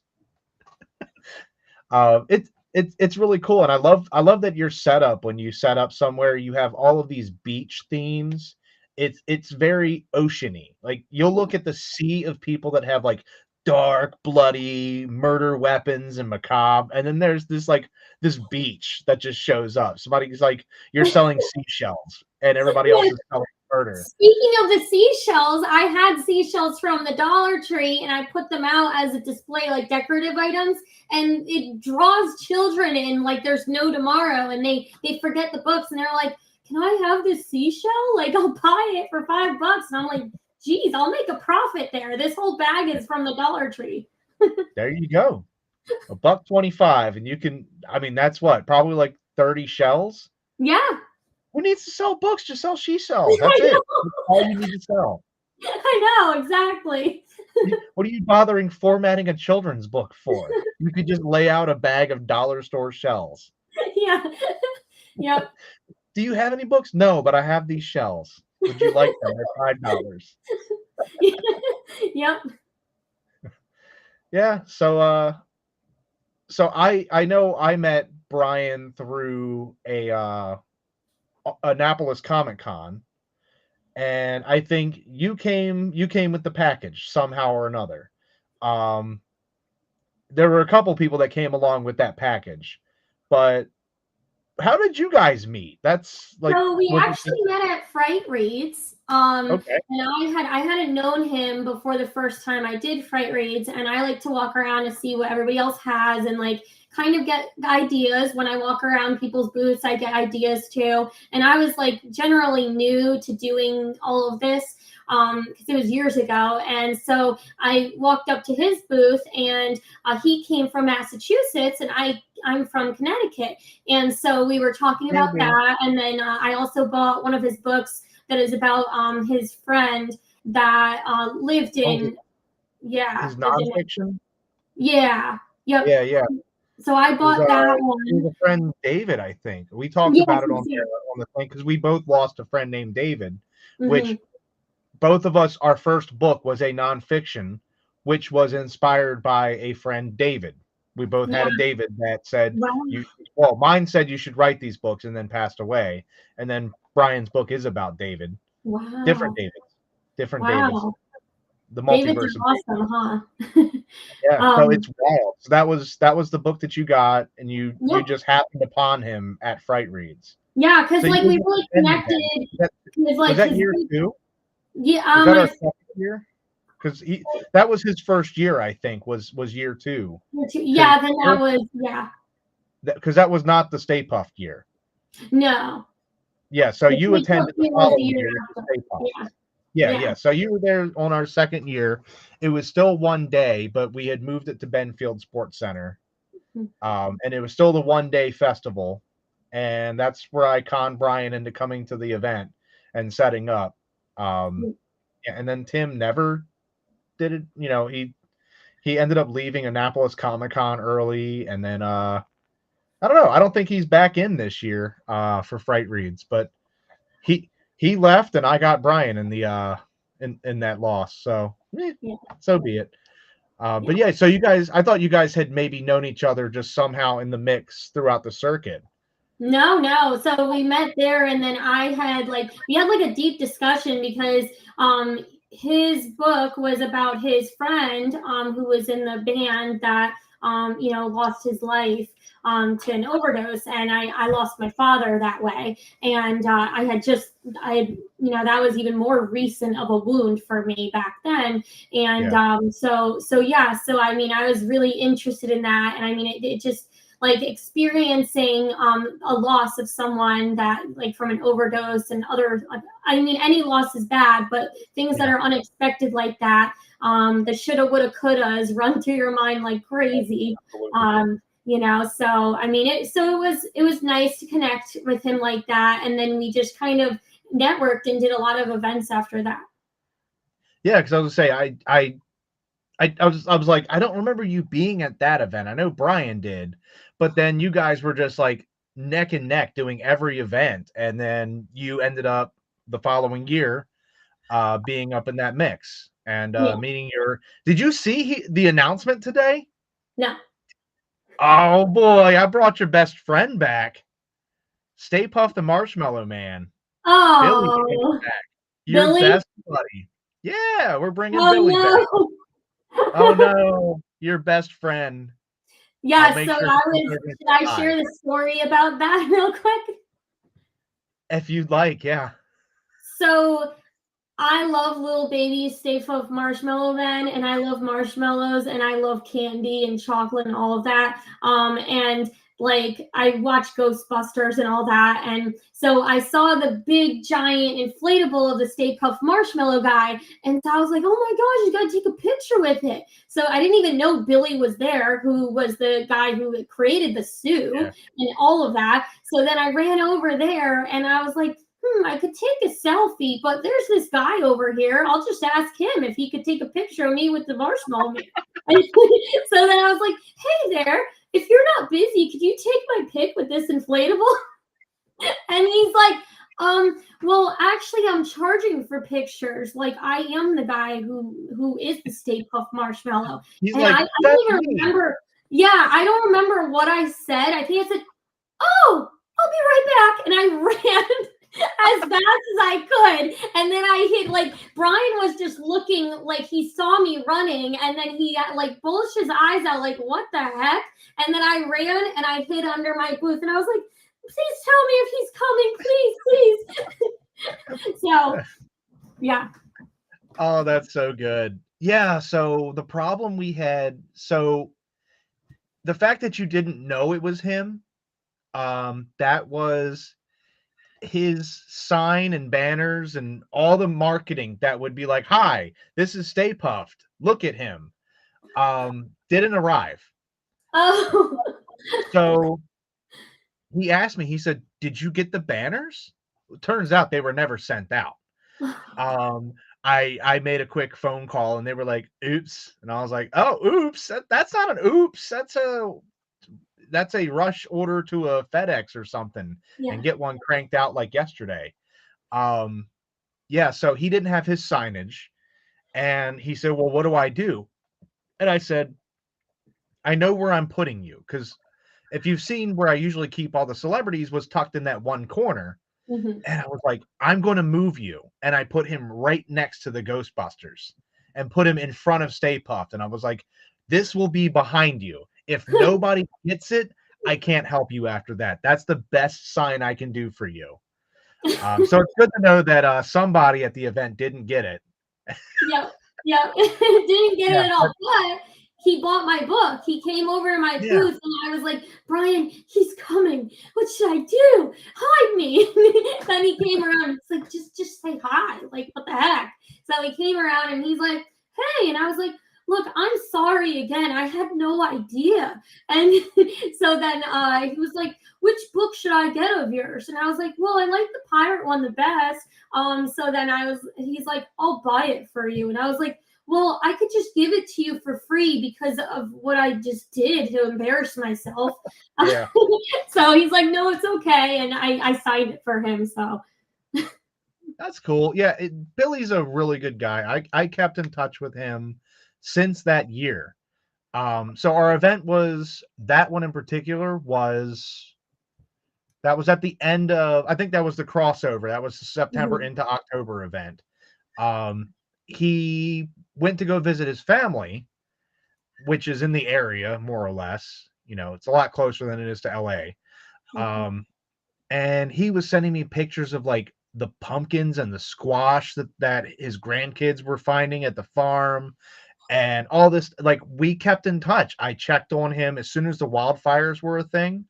It's really cool, and I love that your setup, when you set up somewhere, you have all of these beach themes. It's very oceany. Like you'll look at the sea of people that have like dark, bloody murder weapons and macabre, and then there's this beach that just shows up. Somebody's like, you're selling seashells, and everybody else is selling murder. Speaking of the seashells, I had seashells from the Dollar Tree, and I put them out as a display, like decorative items, and it draws children in like there's no tomorrow, and they forget the books, and they're like, can I have this seashell? Like, I'll buy it for $5. And I'm like, geez, I'll make a profit there. This whole bag is from the Dollar Tree. There you go. $1.25, and you can, I mean, that's what, probably like 30 shells? Yeah. Who needs to sell books? Just sell she shells. That's it. That's all you need to sell. I know, exactly. What are you bothering formatting a children's book for? You could just lay out a bag of dollar store shells. Yeah. Yep. Do you have any books? No, but I have these shells. Would you like them? They're $5. Yep. Yeah. So I know I met Brian through a Annapolis Comic Con, and I think you came with the package somehow or another. There were a couple people that came along with that package, but how did you guys meet? That's like, so we actually met at Frightreads. Okay. And I hadn't known him before the first time I did Frightreads, and I like to walk around to see what everybody else has and like kind of get ideas. When I walk around people's booths, I get ideas too. And I was like generally new to doing all of this because it was years ago. And so I walked up to his booth, and he came from Massachusetts, and I'm from Connecticut. And so we were talking about that. And then I also bought one of his books that is about his friend that lived in, his nonfiction? Yeah. Yep. Yeah. So I bought that one. His friend David, I think. We talked about it on the thing because we both lost a friend named David, which both of us, our first book was a nonfiction, which was inspired by a friend, David. We both had a David that said, mine said you should write these books and then passed away. And then Brian's book is about David. Wow. Different Davids. Davids. The multiverse. David's awesome, huh? Yeah, so it's wild. So that was the book that you got, and you just happened upon him at Frightreads. Yeah, because like we really connected. Was that year 2? Yeah, was that our second year? Because that was his first year, I think, was year 2. Yeah, then that was because that was not the Stay Puft year. No. Yeah, so you attended the following year. Yeah. So you were there on our second year. It was still one day, but we had moved it to Benfield Sports Center. And it was still the one-day festival. And that's where I conned Brian into coming to the event and setting up. Yeah, and then Tim never did it. He ended up leaving Annapolis Comic Con early, and then I don't know. I don't think he's back in this year for Fright Reads, but he left, and I got Brian in the in that loss. So Yeah. so be it. Yeah. But yeah, so you guys, I thought you guys had maybe known each other just somehow in the mix throughout the circuit. No. So we met there, and then we had like a deep discussion because his book was about his friend who was in the band that lost his life to an overdose, and I lost my father that way, and that was even more recent of a wound for me back then, and Yeah. so I mean I was really interested in that, and I mean it just like experiencing a loss of someone that like from an overdose and other, I mean any loss is bad, but things that Yeah. are unexpected like that, the shoulda woulda couldas run through your mind like crazy. Absolutely. So I mean it was nice to connect with him like that, and then we just kind of networked and did a lot of events after that. Yeah, because I was gonna say I was like, I don't remember you being at that event. I know Brian did, but then you guys were just like neck and neck doing every event, and then you ended up the following year being up in that mix and Yeah. meeting your. Did you see the announcement today? No. Oh boy, I brought your best friend back, Stay Puft the Marshmallow Man. Billy came Oh, back. Your Billy. best buddy. Yeah, we're bringing Oh Billy back. Oh no. no, your best friend. I'll Yeah, make so sure I he's was, there to should say I hi share the story about that real quick? if you'd like. Yeah, So I love little baby Stay Puft Marshmallow Man, and I love marshmallows, and I love candy and chocolate and all of that. And like I watch Ghostbusters and all that, and so I saw the big giant inflatable of the Stay Puft Marshmallow guy, and so I was like, "Oh my gosh, you gotta take a picture with it." So I didn't even know Billy was there, who was the guy who created the suit yeah. and all of that. So then I ran over there, and I was like, I could take a selfie, but there's this guy over here. I'll just ask him if he could take a picture of me with the marshmallow man. So then I was like, hey there, if you're not busy, could you take my pic with this inflatable? And he's like, well, actually, I'm charging for pictures. Like, I am the guy who is the Stay Puft Marshmallow. He's And like, I that's don't even me. remember. Yeah, I don't remember what I said. I think I said, oh, I'll be right back. And I ran as fast as I could. And then I hit, like, Brian was just looking like he saw me running. And then he like bulged his eyes out, like, what the heck? And then I ran and I hid under my booth. And I was like, please tell me if he's coming. Please. So, yeah. Oh, that's so good. Yeah. So the problem we had, so the fact that you didn't know it was him, that was his sign and banners and all the marketing that would be like, hi, this is Stay Puft. Look at him. Didn't arrive. Oh, So he asked me, he said, did you get the banners? Turns out they were never sent out. Um, I made a quick phone call and they were like, oops. And I was like, oh, oops. That's not an oops. That's a rush order to a FedEx or something and yeah. get one cranked out like yesterday. Um, yeah, so he didn't have his signage and he said, well, what do I do? And I said, I know where I'm putting you because if you've seen where I usually keep all the celebrities was tucked in that one corner. Mhm. And I was like, I'm going to move you. And I put him right next to the Ghostbusters and put him in front of Stay Puft. And I was like, this will be behind you. If nobody gets it, I can't help you after that. That's the best sign I can do for you. So it's good to know that somebody at the event didn't get it. Yep. Yep. Didn't get Yeah. it at all. But he bought my book. He came over to my Yeah. booth and I was like, Brian, he's coming. What should I do? Hide me. Then he came around. It's like, just say hi. Like, what the heck? So he came around and he's like, hey. And I was like, look, I'm sorry again. I had no idea. And so then he was like, which book should I get of yours? And I was like, well, I like the pirate one the best. So then he's like, I'll buy it for you. And I was like, well, I could just give it to you for free because of what I just did to embarrass myself. Yeah. So he's like, no, it's okay. And I signed it for him. So That's cool. Yeah, Billy's a really good guy. I kept in touch with him since that year. So our event was, that one in particular was, that was at the end of, I think that was the crossover. That was the September into October event. He went to go visit his family, which is in the area, more or less. You know, it's a lot closer than it is to LA. And he was sending me pictures of like the pumpkins and the squash that his grandkids were finding at the farm and all this. Like, we kept in touch. I checked on him as soon as the wildfires were a thing.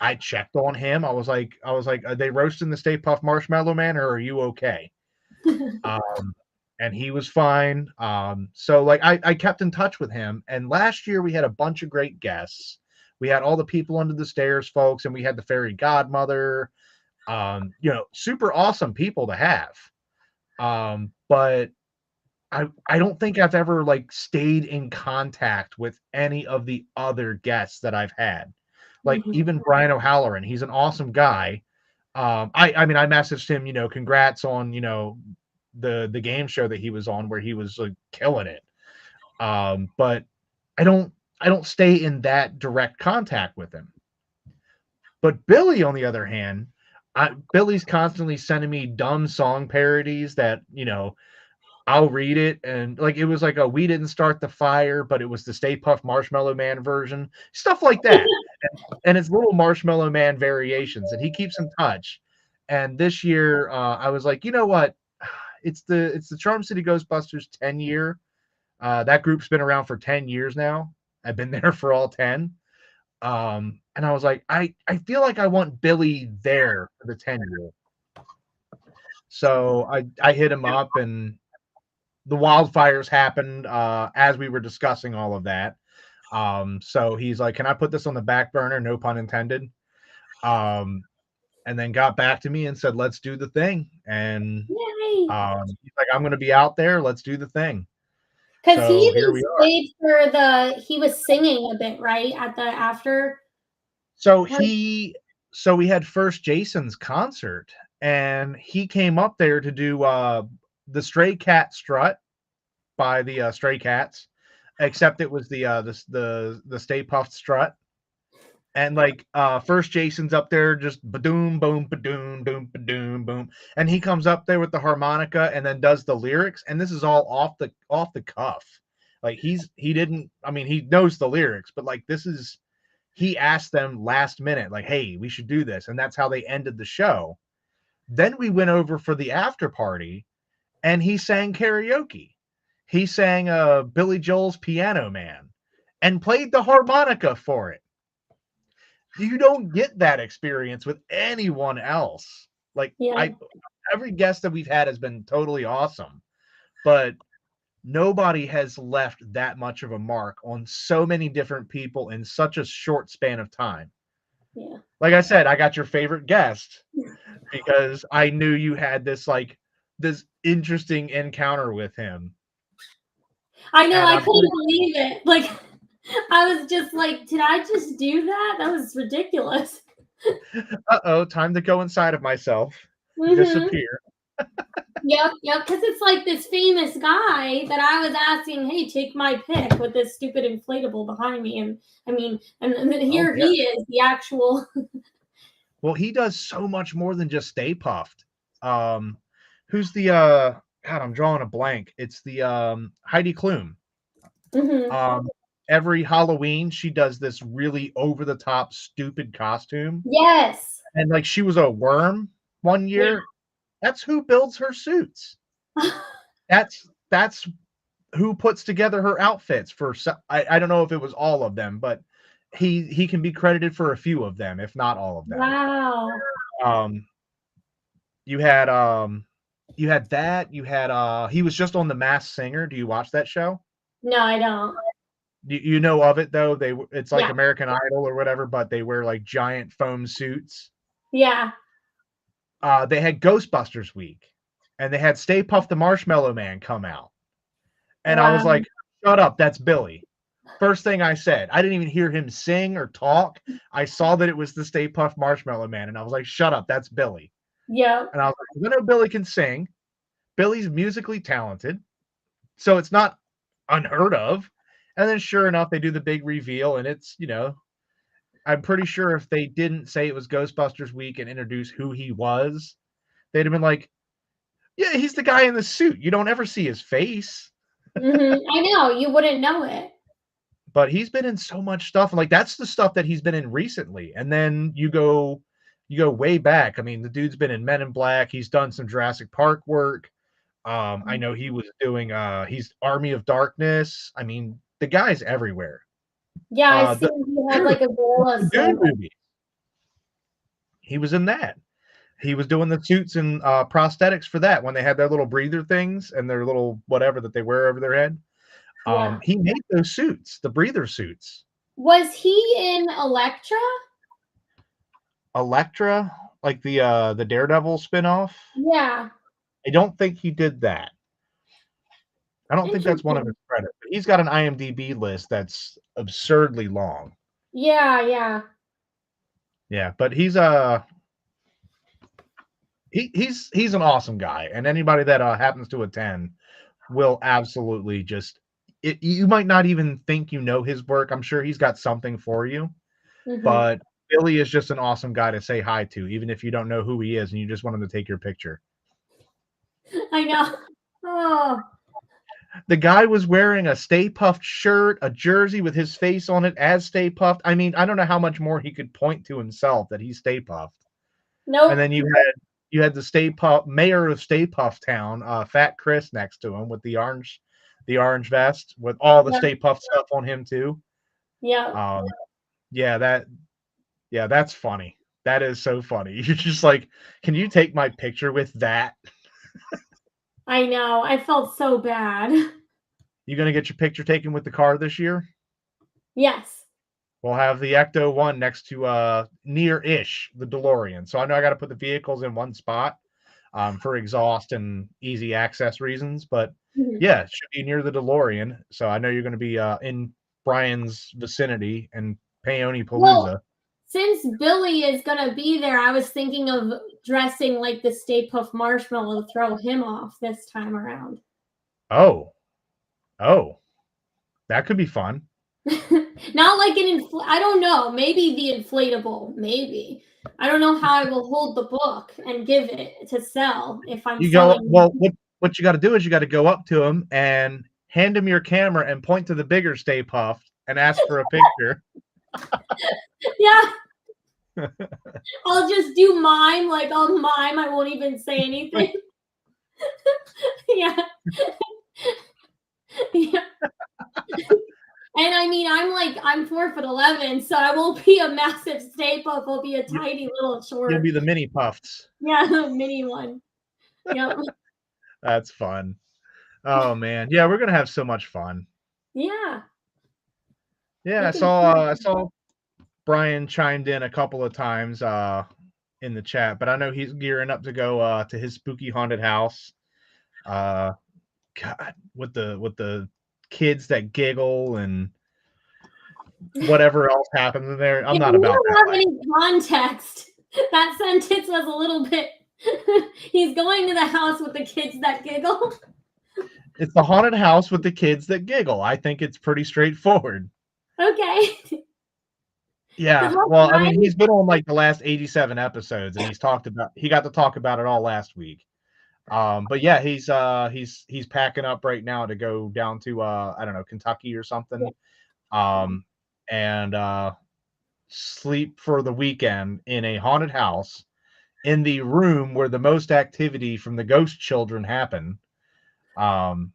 I checked on him. I was like, are they roasting the Stay Puft Marshmallow Man, or are you okay? And he was fine. So like I kept in touch with him. And last year we had a bunch of great guests. We had all the people under the stairs folks, and we had the fairy godmother. Super awesome people to have. But I don't think I've ever like stayed in contact with any of the other guests that I've had. Like even Brian O'Halloran, he's an awesome guy. I mean, I messaged him, congrats on, the game show that he was on where he was like killing it. But I don't stay in that direct contact with him. But Billy, on the other hand, Billy's constantly sending me dumb song parodies that, I'll read it, and like it was like a "We Didn't Start the Fire," but it was the Stay Puft Marshmallow Man version, stuff like that. And it's little Marshmallow Man variations, and he keeps in touch. And this year, I was like, you know what? It's the Charm City Ghostbusters 10 year. That group's been around for 10 years now. I've been there for all 10. And I was like, I feel like I want Billy there for the 10 year. So I hit him up, and the wildfires happened as we were discussing all of that. So he's like, can I put this on the back burner? No pun intended. And then got back to me and said, let's do the thing. And he's like, I'm going to be out there. Let's do the thing. Because he even stayed for he was singing a bit, right? At the after. So we had First Jason's concert, and he came up there to do the Stray Cat Strut by the Stray Cats, except it was the Stay Puft Strut. And like First Jason's up there just ba-doom boom ba-doom boom ba-doom boom, and he comes up there with the harmonica and then does the lyrics, and this is all off the cuff. Like he knows the lyrics, but like he asked them last minute, like, hey, we should do this, and that's how they ended the show. Then we went over for the after party, and he sang karaoke. He sang Billy Joel's Piano Man and played the harmonica for it. You don't get that experience with anyone else. Like, every guest that we've had has been totally awesome, but nobody has left that much of a mark on so many different people in such a short span of time. Yeah. Like I said, I got your favorite guest because I knew you had this interesting encounter with him. I know, I couldn't believe it. Like, I was just like, did I just do that? That was ridiculous. Uh-oh, time to go inside of myself. Disappear. Yep, because it's like this famous guy that I was asking, hey, take my pic with this stupid inflatable behind me. And I mean, and here he is, the actual. Well, he does so much more than just Stay Puft. Who's the God, I'm drawing a blank. It's the Heidi Klum. Every Halloween she does this really over the top stupid costume. Yes. And like she was a worm one year. Yeah. That's who builds her suits. That's who puts together her outfits for. I don't know if it was all of them, but he can be credited for a few of them, if not all of them. Wow. You had that. You had he was just on The Masked Singer. Do you watch that show? No, I don't. You know of it though. It's like Yeah. American Idol or whatever, but they wear like giant foam suits. Yeah. They had Ghostbusters week, and they had Stay Puft the Marshmallow Man come out, and I was Wow. like, "Shut up, that's Billy." First thing I said, I didn't even hear him sing or talk. I saw that it was the Stay Puft Marshmallow Man, and I was like, "Shut up, that's Billy." Yep. And I was like, "I know Billy can sing. Billy's musically talented, so it's not unheard of." And then, sure enough, they do the big reveal, and it's I'm pretty sure if they didn't say it was Ghostbusters week and introduce who he was, they'd have been like, "Yeah, he's the guy in the suit. You don't ever see his face." I know. You wouldn't know it. But he's been in so much stuff. Like that's the stuff that he's been in recently. And then you go way back. I mean, the dude's been in Men in Black. He's done some Jurassic Park work. I know he was doing he's Army of Darkness. I mean, the guy's everywhere. Yeah, I The see he has Dune, like a gorilla Dune suit. movie. He was in that. He was doing the suits and prosthetics for that when they had their little breather things and their little whatever that they wear over their head. Yeah. He made those suits, the breather suits. Was he in Elektra? Elektra, like the Daredevil spinoff. Yeah. I don't think he did that. I don't think that's one of Interesting. his credits. But he's got an IMDb list that's absurdly long. Yeah, yeah. Yeah, but he's an awesome guy, and anybody that happens to attend will absolutely just. You might not even think you know his work. I'm sure he's got something for you, hmm but Billy is just an awesome guy to say hi to, even if you don't know who he is and you just want him to take your picture. I know. Oh, The guy was wearing a Stay Puft shirt, a jersey with his face on it as Stay Puft. I mean, I don't know how much more he could point to himself that he's Stay Puft. And nope. then you had the Stay Puft mayor of Stay Puft Town, Fat Chris, next to him with the orange vest with all the Yep. Stay Puft stuff on him too. Yep. Um, yeah, that's funny. That is so funny. You're just like, can you take my picture with that? I know. I felt so bad. You gonna get your picture taken with the car this year? Yes. We'll have the Ecto one next to near-ish the DeLorean. So I know I got to put the vehicles in one spot for exhaust and easy access reasons, but Mhm. yeah, it should be near the DeLorean. So I know you're going to be in Brian's vicinity and Peony Well, Palooza. since Billy is gonna be there, I was thinking of dressing like the Stay Puft Marshmallow to throw him off this time around. Oh, oh, that could be fun. Not like I don't know, maybe the inflatable, maybe. I don't know how I will hold the book and give it to sell if I'm You go selling. well. What you got to do is you got to go up to him and hand him your camera and point to the bigger Stay Puft and ask for a picture. Yeah, I'll just do mime, like I'll mime, I won't even say anything. Yeah. Yeah. And I mean, I'm 4'11", so I won't be a massive Stay Puft. I'll be a You- tiny little You'll short, be the mini puffs. yeah, mini one. Yep. That's fun. Oh man, yeah, we're gonna have so much fun. Yeah. Yeah, I Looking saw forward. I saw Brian chimed in a couple of times in the chat, but I know he's gearing up to go to his spooky haunted house. Uh, God, with the kids that giggle and whatever else happens in there. I'm If not you about don't that have life. any context, that sentence was a little bit. He's going to the house with the kids that giggle. It's the haunted house with the kids that giggle. I think it's pretty straightforward. Okay. Because Yeah, last well, I mean, time, he's been on like the last 87 episodes, and he got to talk about it all last week. But yeah, he's packing up right now to go down to I don't know, Kentucky or something. And sleep for the weekend in a haunted house in the room where the most activity from the ghost children happen. Um,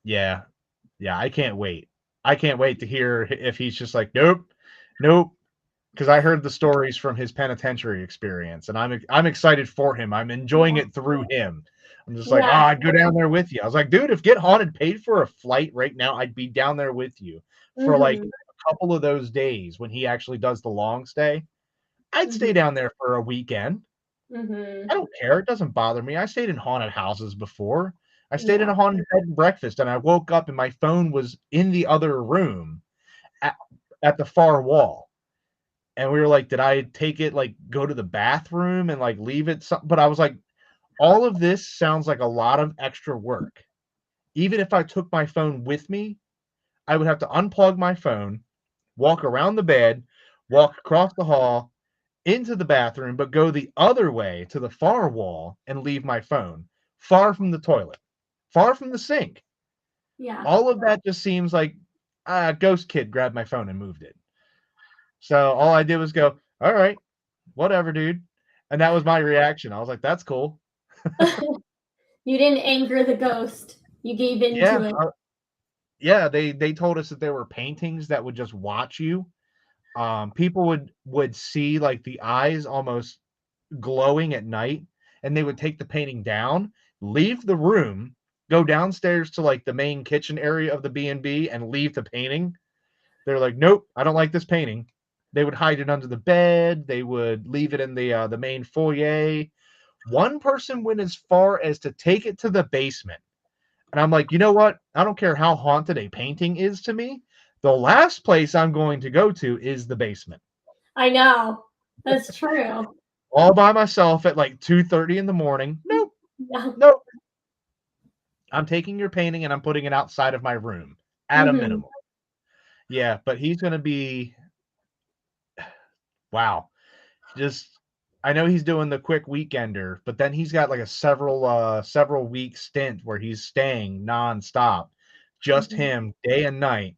yeah, yeah, I can't wait. I can't wait to hear if he's just like, nope, nope. Because I heard the stories from his penitentiary experience, and I'm excited for him. I'm enjoying it through him. I'm just like, oh, Yeah. I'd go down there with you. I was like, dude, if Get Haunted paid for a flight right now, I'd be down there with you for like Mm-hmm. a couple of those days when he actually does the long stay. I'd stay Mm-hmm. down there for a weekend. Mm-hmm. I don't care. It doesn't bother me. I stayed in haunted houses before. I stayed in Yeah. a haunted bed and breakfast, and I woke up and my phone was in the other room at, at the far wall. And we were like, did I take it, like, go to the bathroom and, like, leave it? But I was like, all of this sounds like a lot of extra work. Even if I took my phone with me, I would have to unplug my phone, walk around the bed, walk across the hall, into the bathroom, but go the other way to the far wall and leave my phone, far from the toilet, far from the sink. Yeah. All of that just seems like a ghost kid grabbed my phone and moved it. So all I did was go, all right, whatever, dude. And that was my reaction. I was like, that's cool. You didn't anger the ghost. You gave in Yeah. to it. Yeah. They told us that there were paintings that would just watch you. People would see like the eyes almost glowing at night, and they would take the painting down, leave the room, go downstairs to like the main kitchen area of the B&B and leave the painting. They're like, nope, I don't like this painting. They would hide it under the bed. They would leave it in the main foyer. One person went as far as to take it to the basement. And I'm like, you know what? I don't care how haunted a painting is to me. The last place I'm going to go to is the basement. I know. That's true. All by myself at like 2:30 in the morning. Nope, Yeah. nope. I'm taking your painting and I'm putting it outside of my room at a Mm-hmm. minimum. Yeah, but he's going to be wow. Just I know he's doing the quick weekender, but then he's got like a several week stint where he's staying nonstop, just Mm-hmm. him day and night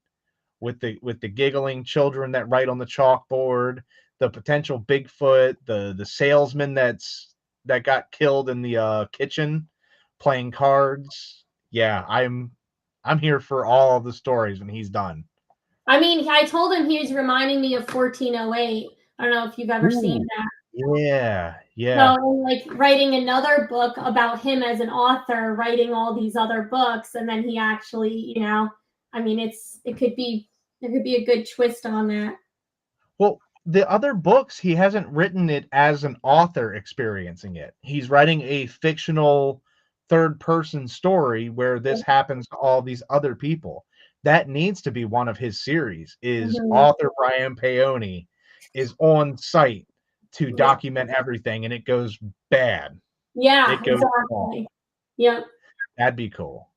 with the giggling children that write on the chalkboard, the potential Bigfoot, the salesman that got killed in the kitchen playing cards. Yeah, I'm here for all of the stories when he's done. I mean, I told him he was reminding me of 1408. I don't know if you've ever seen Ooh, that. yeah, So, yeah. like writing another book about him as an author, writing all these other books, and then he actually, I mean, it could be there could be a good twist on that. Well, the other books, he hasn't written it as an author experiencing it. He's writing a fictional third person story where this happens to all these other people. That needs to be one of his series is Mm-hmm. author Brian Paoni is on site to Yeah. document everything and it goes bad. Yeah, It goes wrong. exactly. Yep. That'd be cool.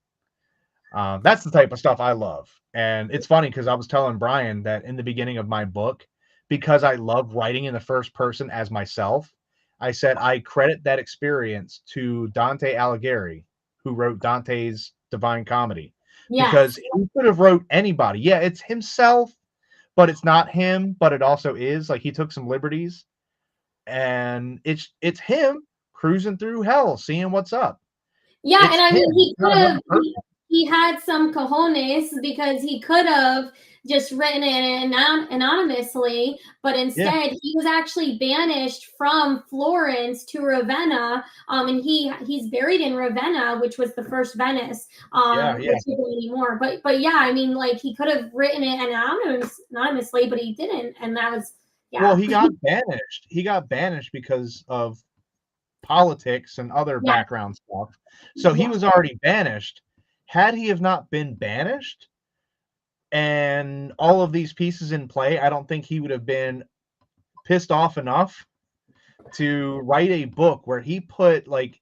That's the type of stuff I love. And it's funny because I was telling Brian that in the beginning of my book, because I love writing in the first person as myself, I said I credit that experience to Dante Alighieri, who wrote Dante's Divine Comedy, Yes. because he could have wrote anybody. Yeah, it's himself, but it's not him, but it also is. Like he took some liberties, and it's him cruising through hell, seeing what's up. Yeah, It's and I him, mean, he not could another have person. he had some cojones because he could have just written it anonymously, but Yeah, instead he was actually banished from Florence to Ravenna, and he's buried in Ravenna, which was the first Venice, yeah, yeah. which isn't anymore. But yeah, I mean, like he could have written it anonymously, but he didn't, and that was Well, yeah, he got banished. He got banished because of politics and other yeah, background stuff. So he yeah, was already banished. Had he have not been banished and all of these pieces in play, I don't think he would have been pissed off enough to write a book where he put like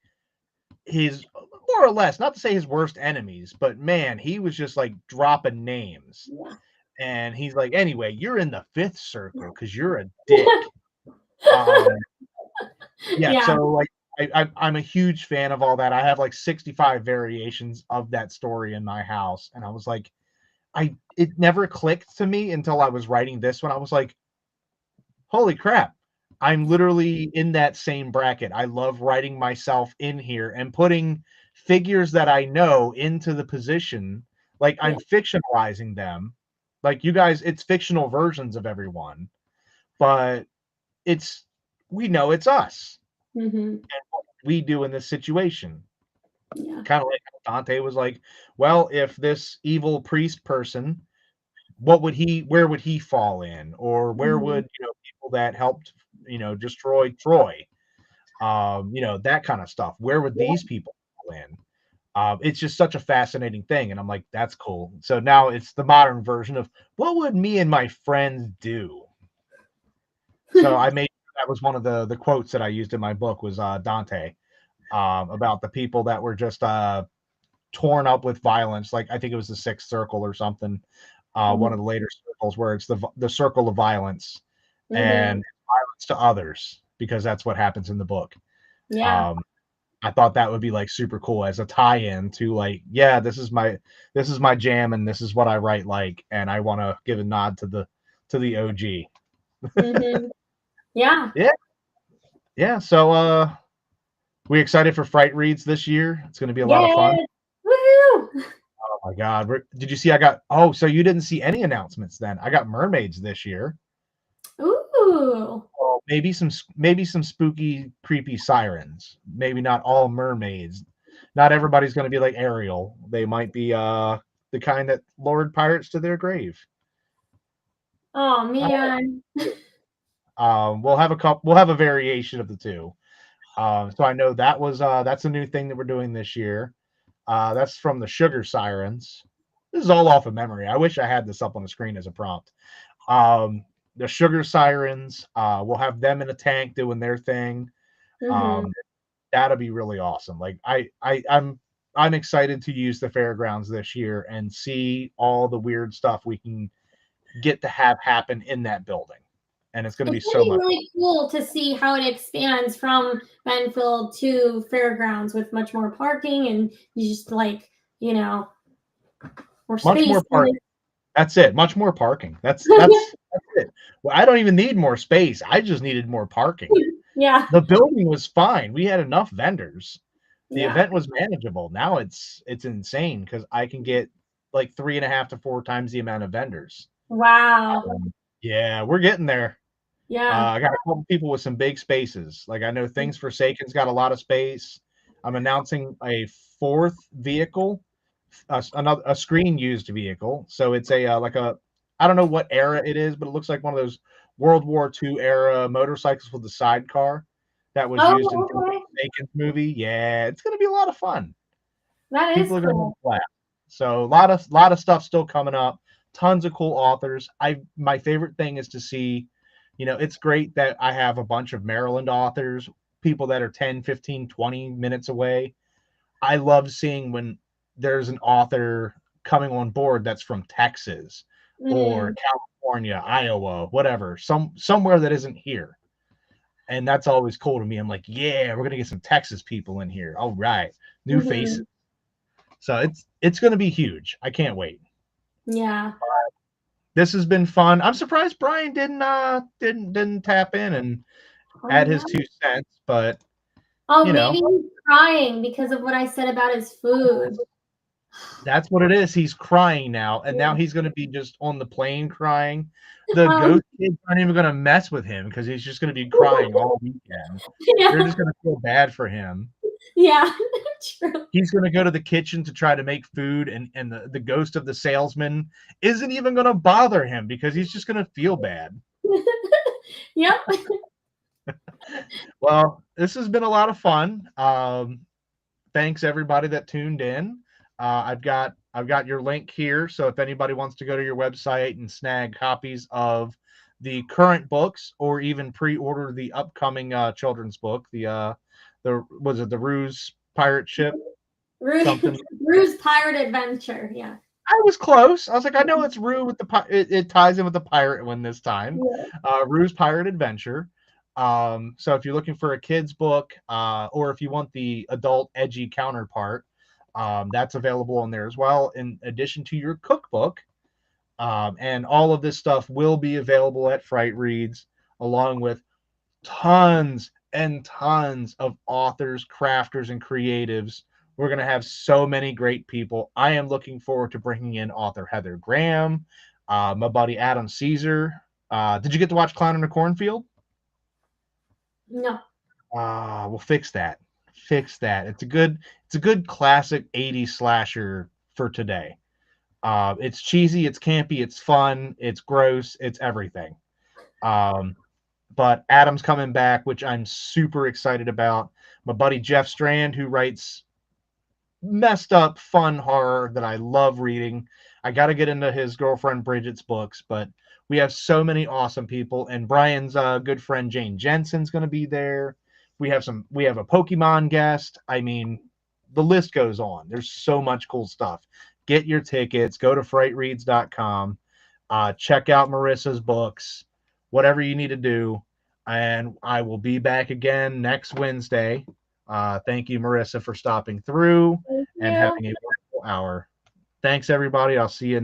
his more or less, not to say his worst enemies, but man, he was just like dropping names. yeah, And he's like, anyway, you're in the fifth circle because you're a dick. Um, yeah, yeah. so like I'm a huge fan of all that. I have like 65 variations of that story in my house, and I was like, it never clicked to me until I was writing this one. I was like, holy crap, I'm literally in that same bracket. I love writing myself in here and putting figures that I know into the position. Like Yeah. I'm fictionalizing them. Like you guys, it's fictional versions of everyone, but it's we know it's us. Mm-hmm. We do in this situation. Yeah. Kind of like how Dante was like, well, if this evil priest person, where would he fall in? Or where Mhm. would, people that helped, destroy Troy, that kind of stuff. Where would Yeah. these people fall in? It's just such a fascinating thing. And I'm like, that's cool. So now it's the modern version of what would me and my friends do? So that was one of the quotes that I used in my book was Dante, about the people that were just torn up with violence. Like I think it was the Sixth Circle or something, one of the later circles where it's the circle of violence Mhm. and violence to others, because that's what happens in the book. Yeah. Um, I thought that would be like super cool as a tie-in to like, yeah, this is my jam and this is what I write like, and I want to give a nod to the OG. Mhm. Yeah. Yeah, yeah. So we excited for Fright Reads this year. It's going to be a lot of fun. Yes. Woohoo! Oh my god. Did you see so you didn't see any announcements then? I got mermaids this year. Ooh. Well, maybe some spooky, creepy sirens. Maybe not all mermaids. Not everybody's going to be like Ariel. They might be the kind that lured pirates to their grave. Oh I man. We'll have a couple. We'll have a variation of the two. So I know that's a new thing that we're doing this year. That's from the Sugar Sirens. This is all off of memory. I wish I had this up on the screen as a prompt. Um, the Sugar Sirens. We'll have them in a tank doing their thing. Mhm. Um, that'll be really awesome. Like I'm excited to use the fairgrounds this year and see all the weird stuff we can get to have happen in that building. And it's going to be It's gonna so be much fun. really cool to see how it expands from Benfield to Fairgrounds with much more parking and you just like, you know, more Much space. more parking. That's it. Much more parking. That's it. Well, I don't even need more space. I just needed more parking. Yeah. The building was fine. We had enough vendors. The Yeah. event was manageable. Now it's insane because I can get like 3.5 to 4 times the amount of vendors. Wow. Yeah, we're getting there. Yeah. I got a couple people with some big spaces. Like I know Things Forsaken's got a lot of space. I'm announcing a fourth vehicle, a screen used vehicle. So it's like a, I don't know what era it is, but it looks like one of those World War II era motorcycles with the sidecar that was used in Oh, Things okay. Forsaken's movie. Yeah, it's gonna be a lot of fun. That is People are gonna have cool. a blast. So a lot of stuff still coming up. Tons of cool authors. My favorite thing is to see, it's great that I have a bunch of Maryland authors, people that are 10, 15, 20 minutes away. I love seeing when there's an author coming on board that's from Texas or Mm. California, Iowa, whatever, somewhere that isn't here. And that's always cool to me. I'm like, yeah, we're gonna get some Texas people in here. All right, new faces. Mhm. So it's going to be huge. I can't wait. Yeah. This has been fun. I'm surprised Brian didn't tap in and Oh, add yeah. his 2 cents, but Oh, you know maybe he's crying because of what I said about his food. that's what it is. He's crying now, and now Yeah. he's going to be just on the plane crying. The ghost kids aren't even going to mess with him because he's just going to be crying all weekend. They're Yeah. just going to feel bad for him. Yeah. True. He's going to go to the kitchen to try to make food, and the ghost of the salesman isn't even going to bother him because he's just going to feel bad. Yep. Well, this has been a lot of fun. Thanks everybody that tuned in. I've got your link here, so if anybody wants to go to your website and snag copies of the current books or even pre-order the upcoming children's book, the Ruse pirate ship something. Rue's Pirate Adventure. Yeah. I was close. I was like, I know it's Rue with it ties in with the pirate one this time. Yeah. Rue's Pirate Adventure. So if you're looking for a kid's book, or if you want the adult edgy counterpart, that's available on there as well. In addition to your cookbook, and all of this stuff will be available at Fright Reads, along with tons and tons of authors, crafters, and creatives. We're going to have so many great people. I am looking forward to bringing in author Heather Graham, my buddy Adam Caesar. Did you get to watch Clown in a Cornfield? No. We'll fix that. Fix that. It's a good classic 80s slasher for today. It's cheesy, it's campy, it's fun, it's gross, it's everything. Um, but Adam's coming back, which I'm super excited about. My buddy Jeff Strand, who writes messed up, fun horror that I love reading. I got to get into his girlfriend Bridget's books, but we have so many awesome people. And Brian's good friend Jane Jensen's going to be there. We have a Pokemon guest. I mean, the list goes on. There's so much cool stuff. Get your tickets. Go to frightreads.com. Check out Marissa's books. Whatever you need to do. And I will be back again next Wednesday. Thank you, Marissa, for stopping through Thank and you. having a wonderful hour. Thanks, everybody. I'll see you next.